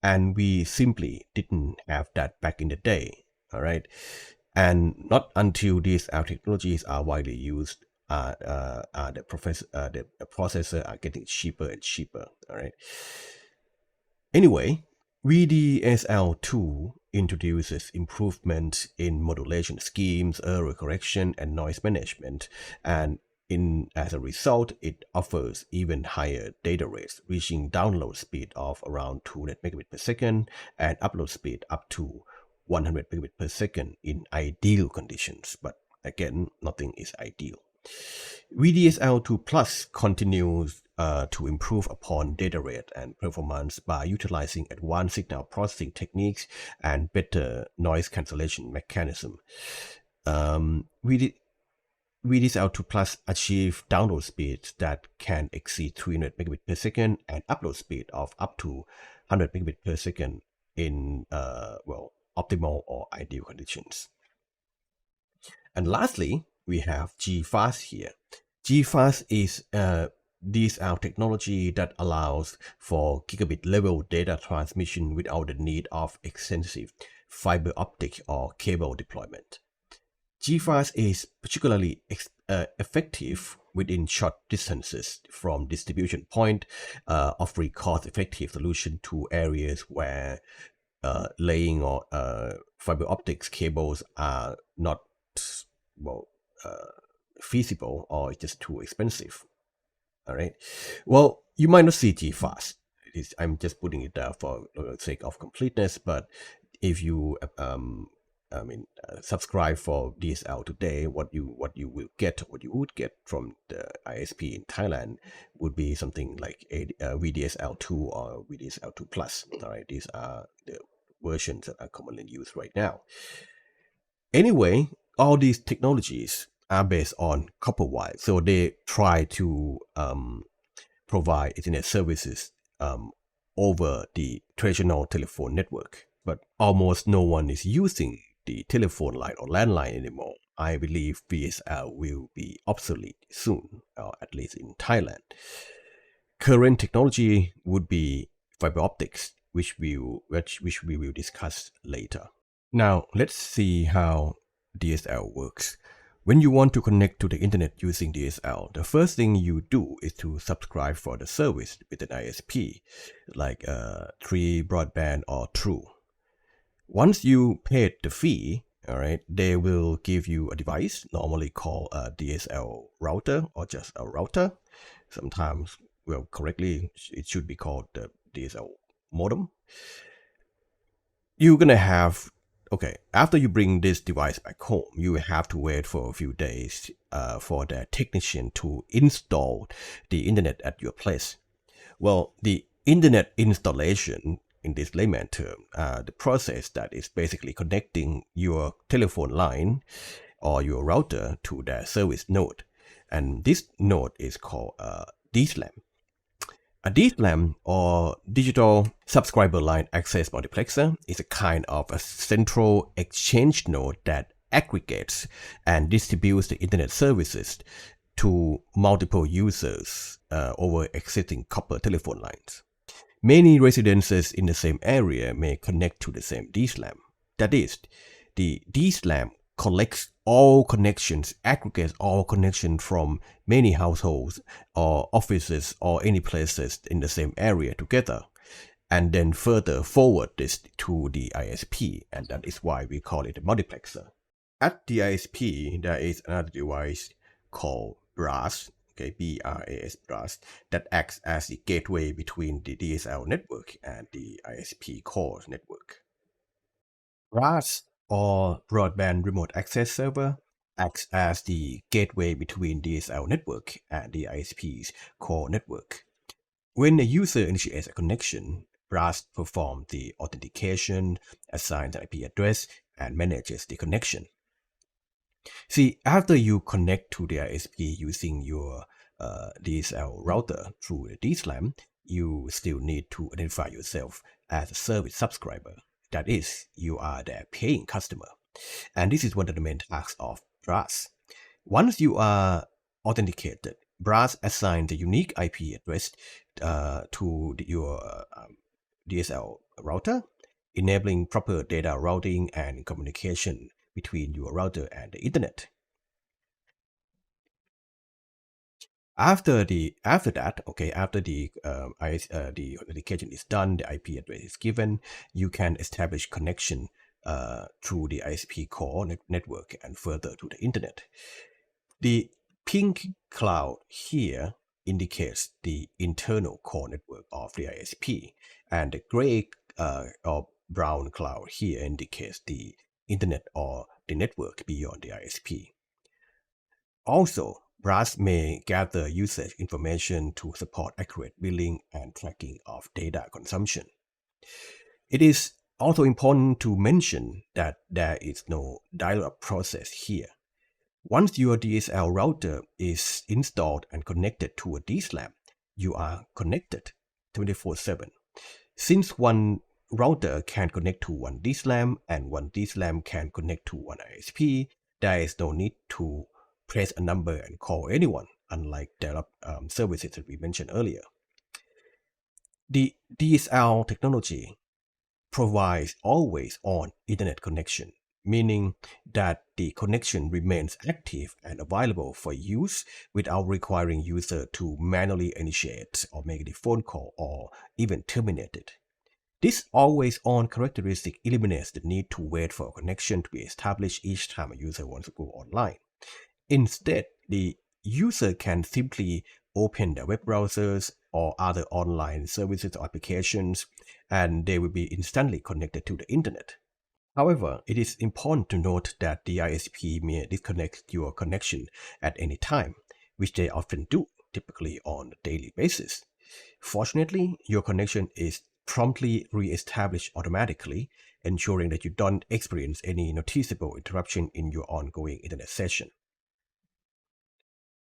And we simply didn't have that back in the day. All right, and not until these technologies are widely used, the processor are getting cheaper and cheaper. All right. Anyway, VDSL2 introduces improvement in modulation schemes, error correction, and noise management, and as a result, it offers even higher data rates, reaching download speed of around 200 megabit per second and upload speed up to 100 megabit per second in ideal conditions. But again, nothing is ideal. VDSL2 Plus continues to improve upon data rate and performance by utilizing advanced signal processing techniques and better noise cancellation mechanism. VDSL2 Plus achieve download speeds that can exceed 300 megabit per second and upload speed of up to 100 megabit per second in optimal or ideal conditions. And lastly, we have GFast here. GFast is DSL technology that allows for gigabit level data transmission without the need of extensive fiber optic or cable deployment. GFast is particularly effective within short distances from distribution point, offering cost-effective solution to areas where laying or fiber optics cables are not feasible or just too expensive. All right. Well, you might not see GFast. I'm just putting it there for the sake of completeness. But if you subscribe for DSL today, what you would get from the ISP in Thailand would be something like a VDSL2 or VDSL2 Plus. All right. These are the versions that are commonly used right now. Anyway, all these technologies are based on copper wire, so they try to provide internet services over the traditional telephone network. But almost no one is using the telephone line or landline anymore. I believe VSL will be obsolete soon, or at least in Thailand. Current technology would be fiber optics, which we will discuss later. Now, let's see how DSL works. When you want to connect to the internet using DSL, the first thing you do is to subscribe for the service with an ISP, like Tree Broadband or True. Once you paid the fee, All right, they will give you a device, normally called a DSL router or just a router. Sometimes, well, correctly, it should be called the DSL modem. You're gonna have, okay, after you bring this device back home, you will have to wait for a few days for the technician to install the internet at your place. Well, the internet installation, in this layman term, the process that is basically connecting your telephone line or your router to the service node. And this node is called DSLAM. A DSLAM, or Digital Subscriber Line Access Multiplexer, is a kind of a central exchange node that aggregates and distributes the internet services to multiple users over existing copper telephone lines. Many residences in the same area may connect to the same DSLAM. That is, the DSLAM collects all connections, aggregates all connections from many households or offices or any places in the same area together, and then further forward this to the ISP, and that is why we call it a multiplexer. At the ISP, there is another device called BRAS, okay, BRAS, BRAS, that acts as the gateway between the DSL network and the ISP core network. BRAS, or Broadband Remote Access Server, acts as the gateway between DSL network and the ISP's core network. When a user initiates a connection, BRAS performs the authentication, assigns the IP address, and manages the connection. See, after you connect to the ISP using your DSL router through the DSLAM, you still need to identify yourself as a service subscriber. That is, you are the paying customer. And this is one of the main tasks of BRAS. Once you are authenticated, BRAS assigns the unique IP address to your DSL router, enabling proper data routing and communication between your router and the internet. After the authentication is done, the IP address is given, you can establish connection through the ISP core network and further to the internet. The pink cloud here indicates the internal core network of the ISP, and the gray or brown cloud here indicates the internet or the network beyond the ISP. Also, BRAS may gather usage information to support accurate billing and tracking of data consumption. It is also important to mention that there is no dial-up process here. Once your DSL router is installed and connected to a DSLAM, you are connected 24/7. Since one router can connect to one DSLAM and one DSLAM can connect to one ISP, there is no need to press a number and call anyone, unlike dial-up services that we mentioned earlier. The DSL technology provides always-on internet connection, meaning that the connection remains active and available for use without requiring user to manually initiate or make the phone call or even terminate it. This always-on characteristic eliminates the need to wait for a connection to be established each time a user wants to go online. Instead, the user can simply open their web browsers or other online services or applications, and they will be instantly connected to the internet. However, it is important to note that the ISP may disconnect your connection at any time, which they often do, typically on a daily basis. Fortunately, your connection is promptly re-established automatically, ensuring that you don't experience any noticeable interruption in your ongoing internet session.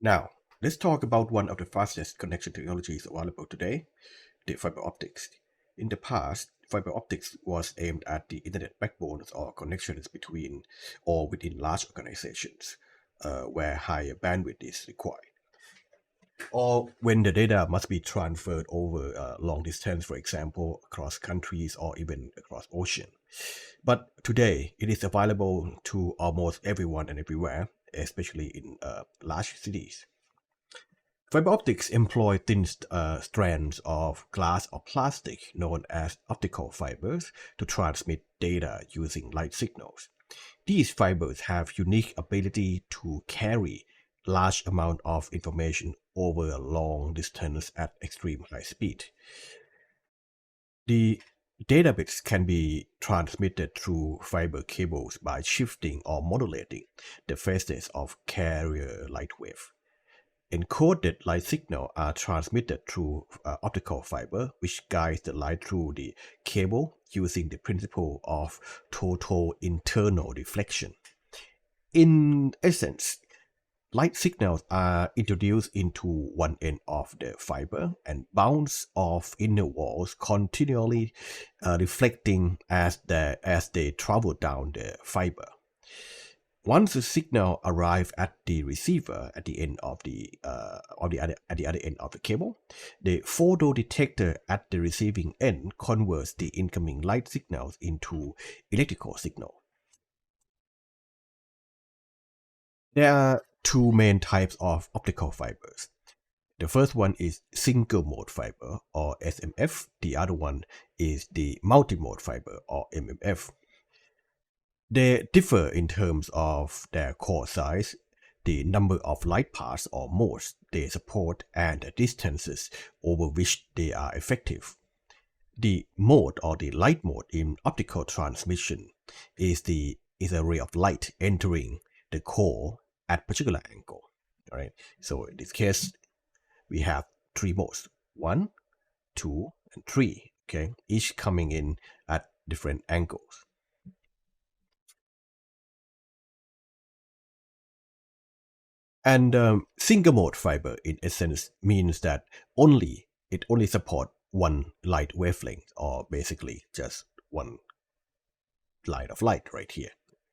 Now, let's talk about one of the fastest connection technologies available today, the fiber optics. In the past, fiber optics was aimed at the internet backbones or connections between or within large organizations where higher bandwidth is required, or when the data must be transferred over a long distance, for example, across countries or even across ocean. But today, it is available to almost everyone and everywhere, especially in large cities. Fiber optics employ thin strands of glass or plastic known as optical fibers to transmit data using light signals. These fibers have unique ability to carry large amount of information over a long distance at extreme high speed. The data bits can be transmitted through fiber cables by shifting or modulating the phases of carrier light wave. Encoded light signals are transmitted through optical fiber, which guides the light through the cable using the principle of total internal deflection. In essence, light signals are introduced into one end of the fiber and bounce off inner walls, continually reflecting as they travel down the fiber. Once the signal arrives at the receiver at the end of the at the other end of the cable, the photo detector at the receiving end converts the incoming light signals into electrical signal. There are two main types of optical fibers. The first one is single mode fiber or SMF. The other one is the multi-mode fiber or MMF. They differ in terms of their core size, the number of light paths or modes they support, and the distances over which they are effective. The mode or the light mode in optical transmission is a ray of light entering the core at particular angle. All right. So in this case, we have three modes: 1, 2, and 3. Okay, each coming in at different angles. And single mode fiber, in essence, means that it only supports one light wavelength, or basically just one line of light right here.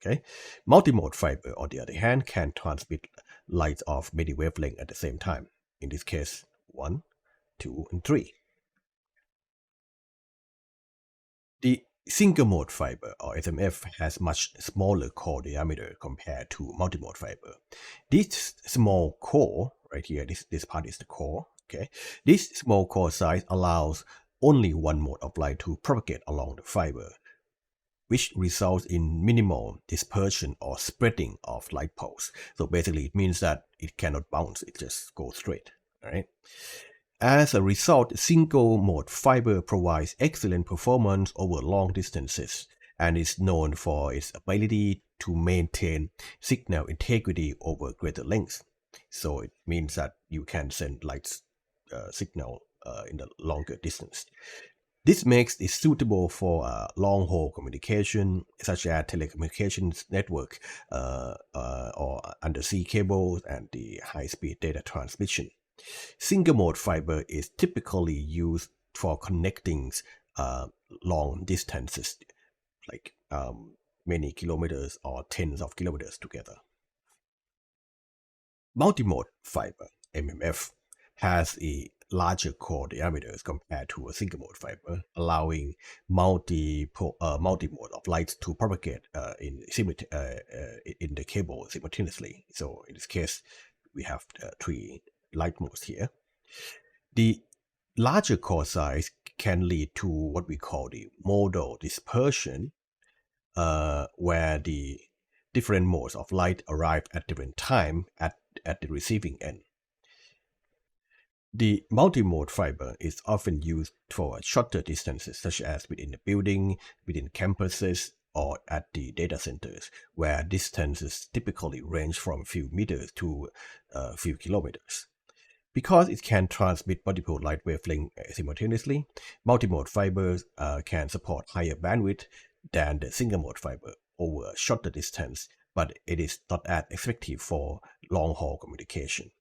Okay, multimode fiber, on the other hand, can transmit light of many wavelengths at the same time. In this case, 1, 2, and 3. The single mode fiber or SMF has much smaller core diameter compared to multimode fiber. This small core right here, this part is the core. Okay, this small core size allows only one mode of light to propagate along the fiber, which results in minimal dispersion or spreading of light pulse. So basically, it means that it cannot bounce; it just goes straight. All right. As a result, single-mode fiber provides excellent performance over long distances and is known for its ability to maintain signal integrity over greater lengths. So it means that you can send light signal in the longer distance. This makes it suitable for long-haul communication, such as telecommunications network or undersea cables and the high-speed data transmission. Single mode fiber is typically used for connecting long distances, like many kilometers or tens of kilometers together. Multimode fiber, MMF, has a larger core diameters compared to a single mode fiber, allowing multi-mode of light to propagate in the cable simultaneously. So in this case, we have three light modes here. The larger core size can lead to what we call the modal dispersion, where the different modes of light arrive at different time at the receiving end. The multimode fiber is often used for shorter distances, such as within the building, within campuses, or at the data centers, where distances typically range from a few meters to a few kilometers. Because it can transmit multiple light wavelengths simultaneously, multimode fibers can support higher bandwidth than the single mode fiber over a shorter distance, but it is not as effective for long-haul communication.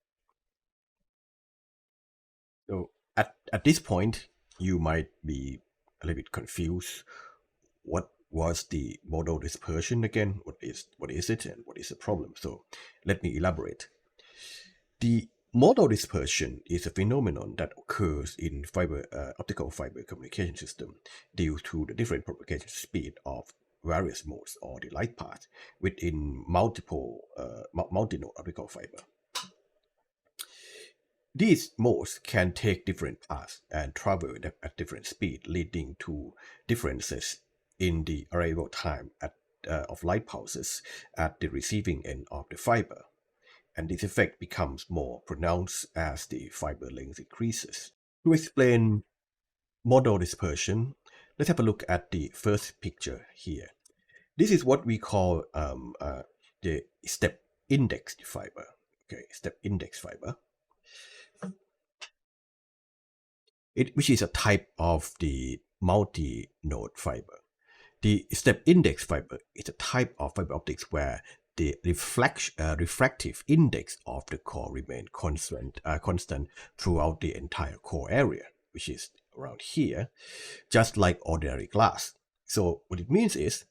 So at this point, you might be a little bit confused. What was the modal dispersion again? What is it, and what is the problem? So let me elaborate. The modal dispersion is a phenomenon that occurs in optical fiber communication system due to the different propagation speed of various modes or the light path within multi-node optical fiber. These modes can take different paths and travel at different speed, leading to differences in the arrival time at of light pulses at the receiving end of the fiber, and this effect becomes more pronounced as the fiber length increases. To explain model dispersion, let's have a look at the first picture here. This is what we call the step index fiber. Okay, step index fiber, which is a type of the multi-node fiber. The step index fiber is a type of fiber optics where the refractive index of the core remains constant throughout the entire core area, which is around here, just like ordinary glass. So what it means is,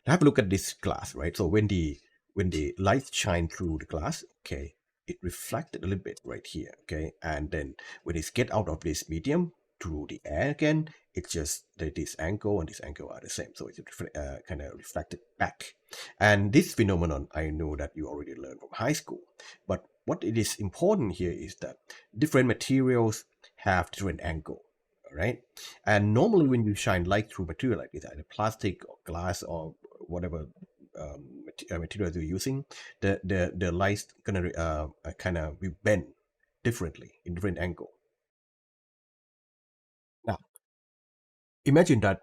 have a look at this glass, right? So when the light shine through the glass, okay, it reflected a little bit right here, okay, and then when it get out of this medium through the air again, it's just that this angle and this angle are the same, so it's kind of reflected back. And this phenomenon, I know that you already learned from high school, but what it is important here is that different materials have different angle. Right, and normally when you shine light through material like this, either plastic or glass or whatever material you're using, the light's gonna kind of be bent differently in different angle. Now, imagine that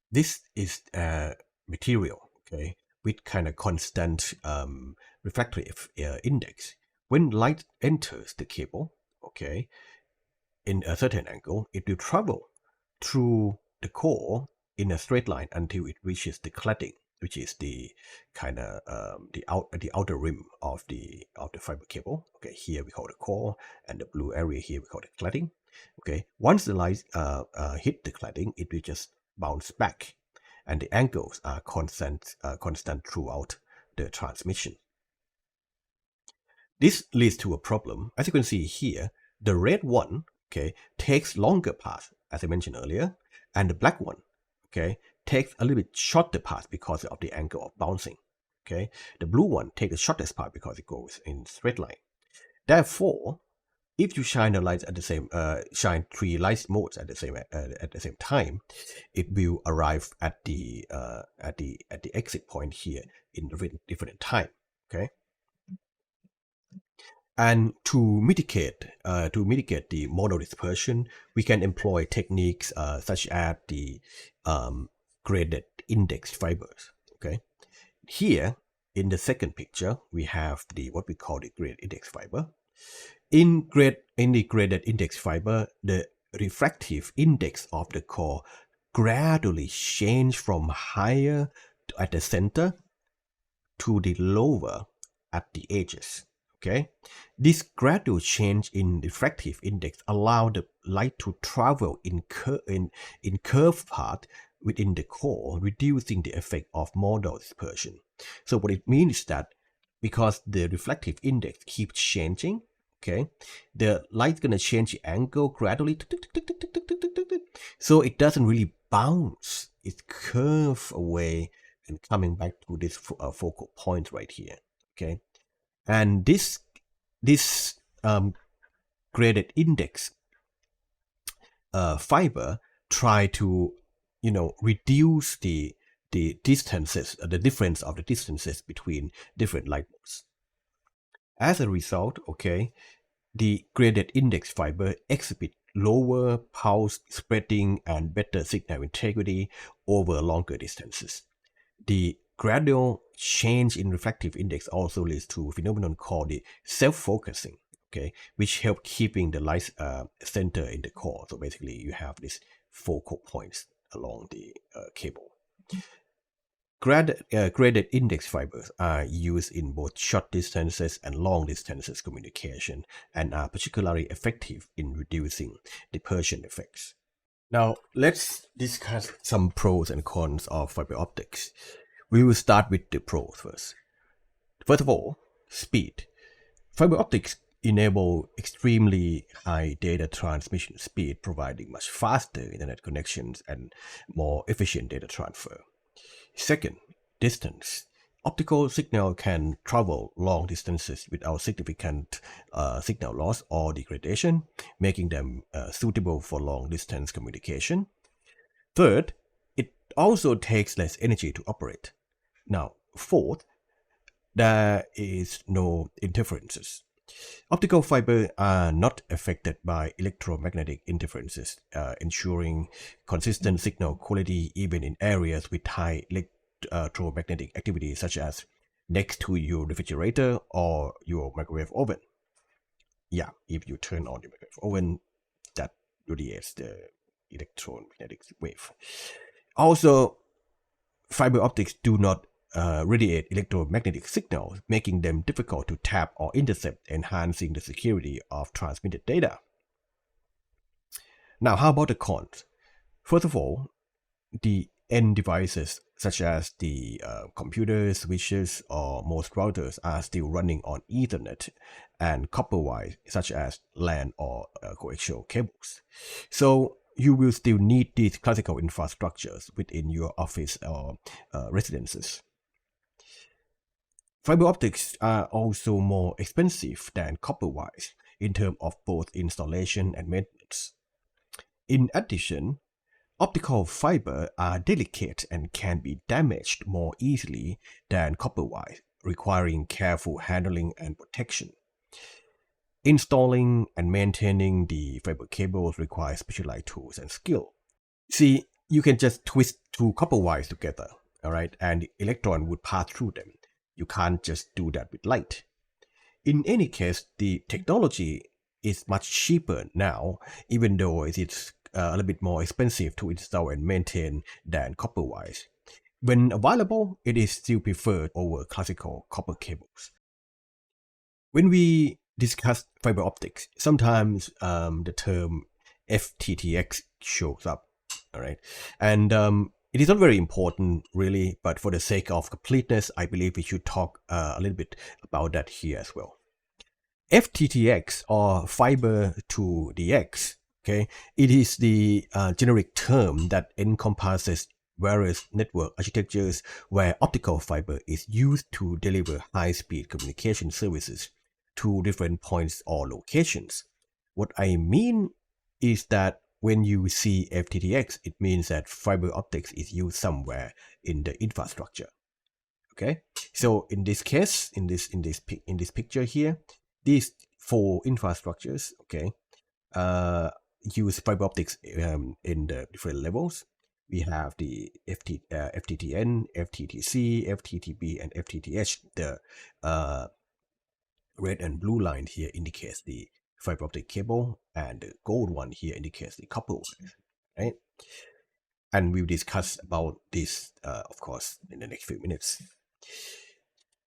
this is a material, okay, with kind of constant refractive index. When light enters the cable, okay, in a certain angle, it will travel through the core in a straight line until it reaches the cladding, which is the kind of the outer rim of the fiber cable. Okay, here we call the core, and the blue area here we call the cladding. Okay, once the light hit the cladding, it will just bounce back, and the angles are constant throughout the transmission. This leads to a problem. As you can see here, the red one, okay, takes longer path, as I mentioned earlier, and the black one, okay, takes a little bit shorter path because of the angle of bouncing. Okay, the blue one takes the shortest path because it goes in straight line. Therefore, if you shine the lights at the same shine three light modes at the same time, it will arrive at the exit point here in different time. Okay. And to mitigate the model dispersion, we can employ techniques such as the graded index fibers. Okay, here in the second picture we have what we call the graded index fiber. In the graded index fiber, the refractive index of the core gradually change from higher at the center to the lower at the edges. Okay, this gradual change in refractive index allow the light to travel in curved path within the core, reducing the effect of model dispersion. So what it means is that because the refractive index keeps changing, okay, the light's gonna change the angle gradually, so it doesn't really bounce. It curves away and coming back to this focal point right here. Okay. And this graded index fiber try to reduce the distances, the difference of the distances between different light modes. As a result, okay, the graded index fiber exhibit lower pulse spreading and better signal integrity over longer distances. The gradual change in refractive index also leads to a phenomenon called the self-focusing, okay, which help keeping the light center in the core. So basically, you have these focal points along the cable. Graded index fibers are used in both short distances and long distances communication and are particularly effective in reducing dispersion effects. Now, let's discuss some pros and cons of fiber optics. We will start with the pros first. First of all, speed. Fiber optics enable extremely high data transmission speed, providing much faster internet connections and more efficient data transfer. Second, distance. Optical signal can travel long distances without significant signal loss or degradation, making them suitable for long distance communication. Third, it also takes less energy to operate. Now, fourth, there is no interferences. Optical fiber are not affected by electromagnetic interferences, ensuring consistent signal quality even in areas with high electromagnetic activity, such as next to your refrigerator or your microwave oven. Yeah, if you turn on your microwave oven, that radiates the electromagnetic wave. Also, fiber optics do not radiate electromagnetic signals, making them difficult to tap or intercept, enhancing the security of transmitted data. Now, how about the cons? First of all, the end devices, such as the computers, switches, or most routers, are still running on Ethernet and copper wires, such as LAN or coaxial cables. So you will still need these classical infrastructures within your office or residences. Fiber optics are also more expensive than copper wires in terms of both installation and maintenance. In addition, optical fiber are delicate and can be damaged more easily than copper wire, requiring careful handling and protection. Installing and maintaining the fiber cables requires specialized tools and skill. See, you can just twist two copper wires together, all right, and the electron would pass through them. You can't just do that with light. In any case, the technology is much cheaper now, even though it is a little bit more expensive to install and maintain than copper wires. When available, it is still preferred over classical copper cables. When we discuss fiber optics, sometimes the term FTTX shows up, all right, and it is not very important really, but for the sake of completeness, I believe we should talk a little bit about that here as well. FTTX, or fiber to the X, okay, it is the generic term that encompasses various network architectures where optical fiber is used to deliver high-speed communication services to different points or locations. What I mean is that when you see FTTX, it means that fiber optics is used somewhere in the infrastructure. Okay, so in this case, in this picture here, these four infrastructures, okay, use fiber optics in the different levels. We have the FTTN, FTTC, FTTB, and FTTH. The red and blue line here indicates the fiber optic cable, and the gold one here indicates the copper one, right? And we'll discuss about this, of course, in the next few minutes.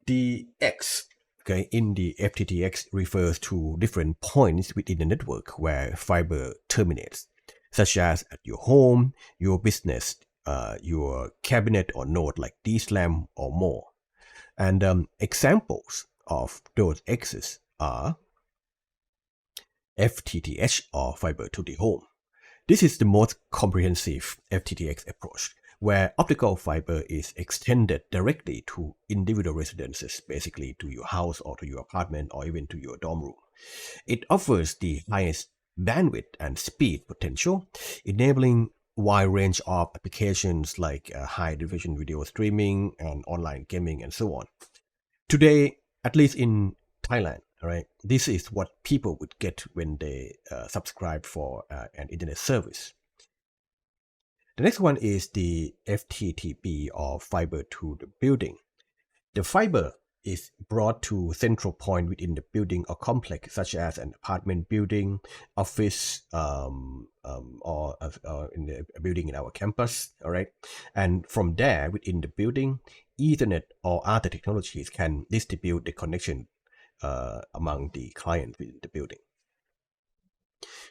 The X, okay, in the FTTX refers to different points within the network where fiber terminates, such as at your home, your business, your cabinet or node like DSLAM or more. And examples of those X's are FTTH, or fiber to the home. This is the most comprehensive FTTX approach, where optical fiber is extended directly to individual residences, basically to your house or to your apartment or even to your dorm room. It offers the highest bandwidth and speed potential, enabling wide range of applications like high definition video streaming and online gaming and so on. Today, at least in Thailand, all right, this is what people would get when they subscribe for an internet service. The next one is the FTTB, or fiber to the building. The fiber is brought to central point within the building or complex, such as an apartment building, office, or in the building in our campus, all right? And from there, within the building, Ethernet or other technologies can distribute the connection among the clients within the building.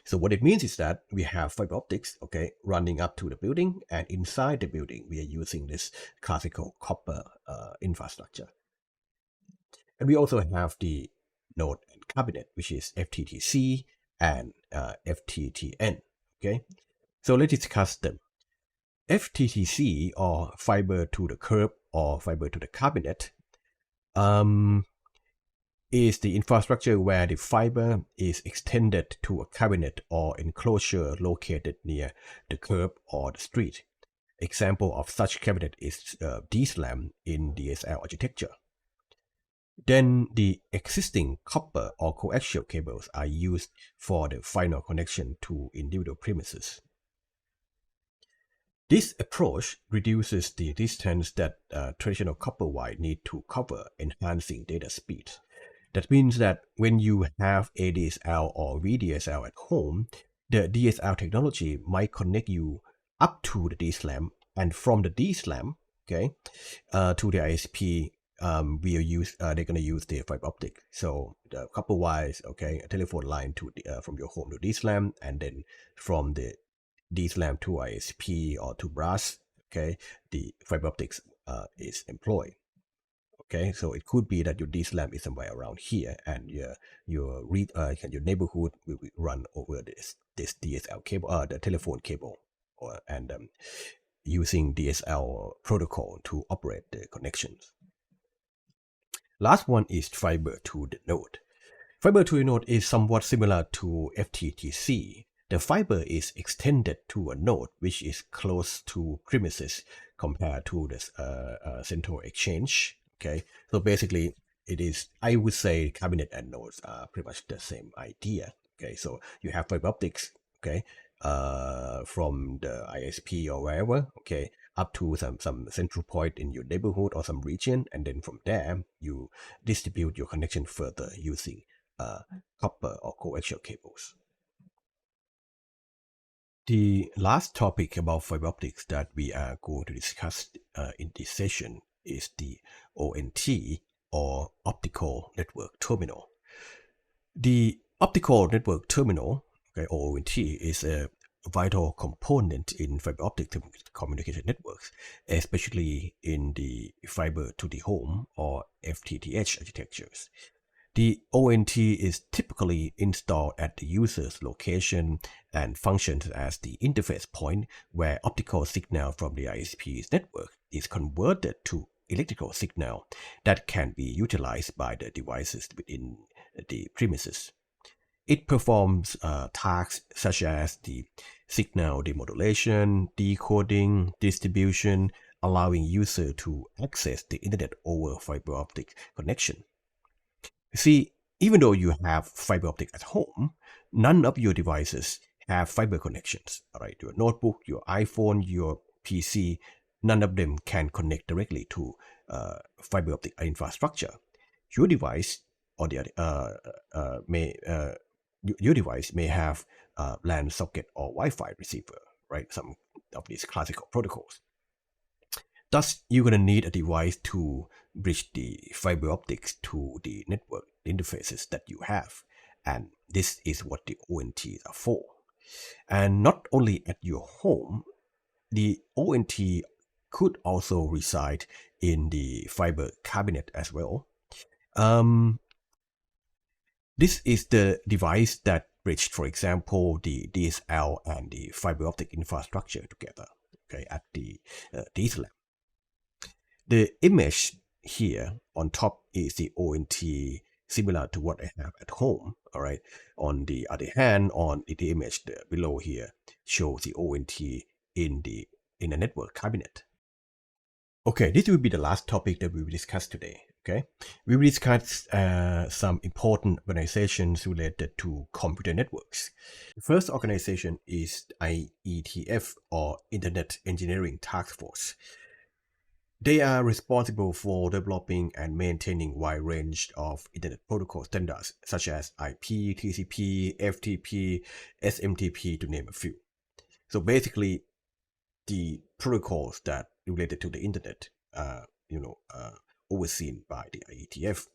So what it means is that we have fiber optics, okay, running up to the building, and inside the building, we are using this classical copper infrastructure. And we also have the node and cabinet, which is FTTC and FTTN, okay? So let's discuss them. FTTC, or fiber to the curb or fiber to the cabinet, is the infrastructure where the fiber is extended to a cabinet or enclosure located near the curb or the street. Example of such cabinet is DSLAM in DSL architecture. Then the existing copper or coaxial cables are used for the final connection to individual premises. This approach reduces the distance that traditional copper wire need to cover, enhancing data speed. That means that when you have ADSL or VDSL at home, the DSL technology might connect you up to the DSLAM, and from the DSLAM, okay, to the ISP, they're gonna use the fiber optic. So the copper wires, okay, a telephone line to from your home to DSLAM, and then from the DSLAM to ISP or to brass, okay, the fiber optics is employed. Okay, so it could be that your DSLAM is somewhere around here, and your neighborhood will run over this DSL cable, the telephone cable, and using DSL protocol to operate the connections. Last one is fiber to the node. Fiber to the node is somewhat similar to FTTC. The fiber is extended to a node which is close to premises compared to the central exchange. Okay, so basically it is, I would say, cabinet and nodes are pretty much the same idea. Okay, so you have fiber optics, okay, from the ISP or wherever, okay, up to some central point in your neighborhood or some region, and then from there you distribute your connection further using copper or coaxial cables. The last topic about fiber optics that we are going to discuss in this session is the ONT, or optical network terminal. The optical network terminal, okay, or ONT, is a vital component in fiber optic communication networks, especially in the fiber to the home or FTTH architectures. The ONT is typically installed at the user's location and functions as the interface point where optical signal from the ISP's network is converted to electrical signal that can be utilized by the devices within the premises. It performs tasks such as the signal demodulation, decoding, distribution, allowing user to access the internet over fiber optic connection. See, even though you have fiber optic at home, none of your devices have fiber connections. All right, your notebook, your iPhone, your PC, none of them can connect directly to fiber optic infrastructure. Your device or the your device may have LAN socket or Wi-Fi receiver, right? Some of these classical protocols. Thus, you're going to need a device to bridge the fiber optics to the network interfaces that you have. And this is what the ONTs are for. And not only at your home, the ONT could also reside in the fiber cabinet as well. This is the device that bridged, for example, the DSL and the fiber optic infrastructure together, okay, at the DSLAM. The image here on top is the ONT, similar to what I have at home. All right. On the other hand, on the image below here shows the ONT in a network cabinet. Okay, this will be the last topic that we will discuss today. Okay, we will discuss some important organizations related to computer networks. The first organization is IETF, or Internet Engineering Task Force. They are responsible for developing and maintaining a wide range of Internet protocol standards such as IP, TCP, FTP, SMTP, to name a few. So basically, the protocols that related to the Internet are, overseen by the IETF.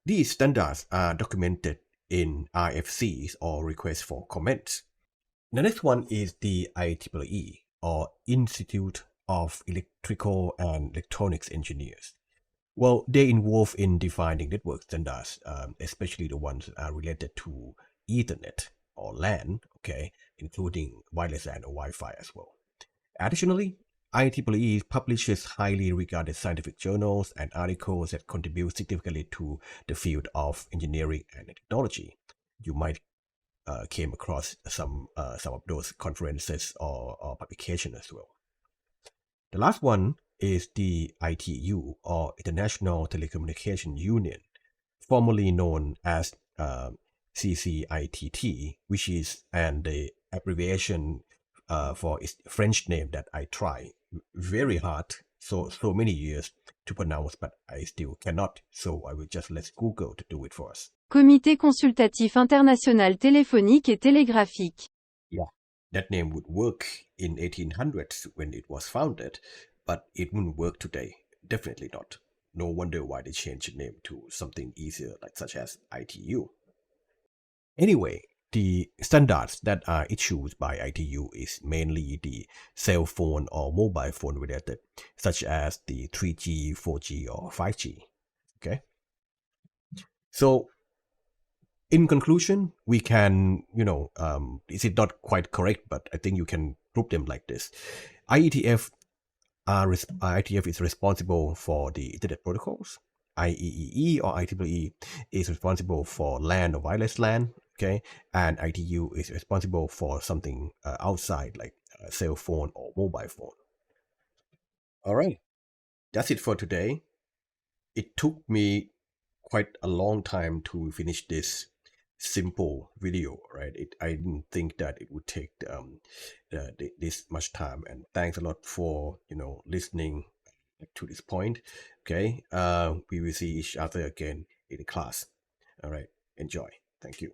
These standards are documented in RFCs, or requests for comments. The next one is the IEEE, or Institute of Electrical and Electronics Engineers. Well, they involve in defining network standards, especially the ones that are related to Ethernet or LAN, okay, including wireless LAN or Wi-Fi as well. Additionally, IEEE publishes highly regarded scientific journals and articles that contribute significantly to the field of engineering and technology. You might came across some of those conferences or publications as well. The last one is the ITU, or International Telecommunication Union, formerly known as CCITT, which is the abbreviation for its French name that I try very hard so many years to pronounce, but I still cannot. So I will just let Google to do it for us. Comité consultatif international téléphonique et télégraphique. Yeah, that name would work in 1800s when it was founded, but it wouldn't work today. Definitely not. No wonder why they changed the name to something easier, like such as ITU. Anyway, the standards that are issued by ITU is mainly the cell phone or mobile phone related, such as the 3G, 4G, or 5G. Okay. So in conclusion, we can, is it not quite correct, but I think you can group them like this. IETF is responsible for the Internet protocols. IEEE or IEEE is responsible for LAN or wireless LAN. Okay, and ITU is responsible for something outside like a cell phone or mobile phone. All right, that's it for today. It took me quite a long time to finish this simple video, right? I didn't think that it would take this much time, and thanks a lot for listening to this point. Okay, we will see each other again in class. All right, enjoy. Thank you.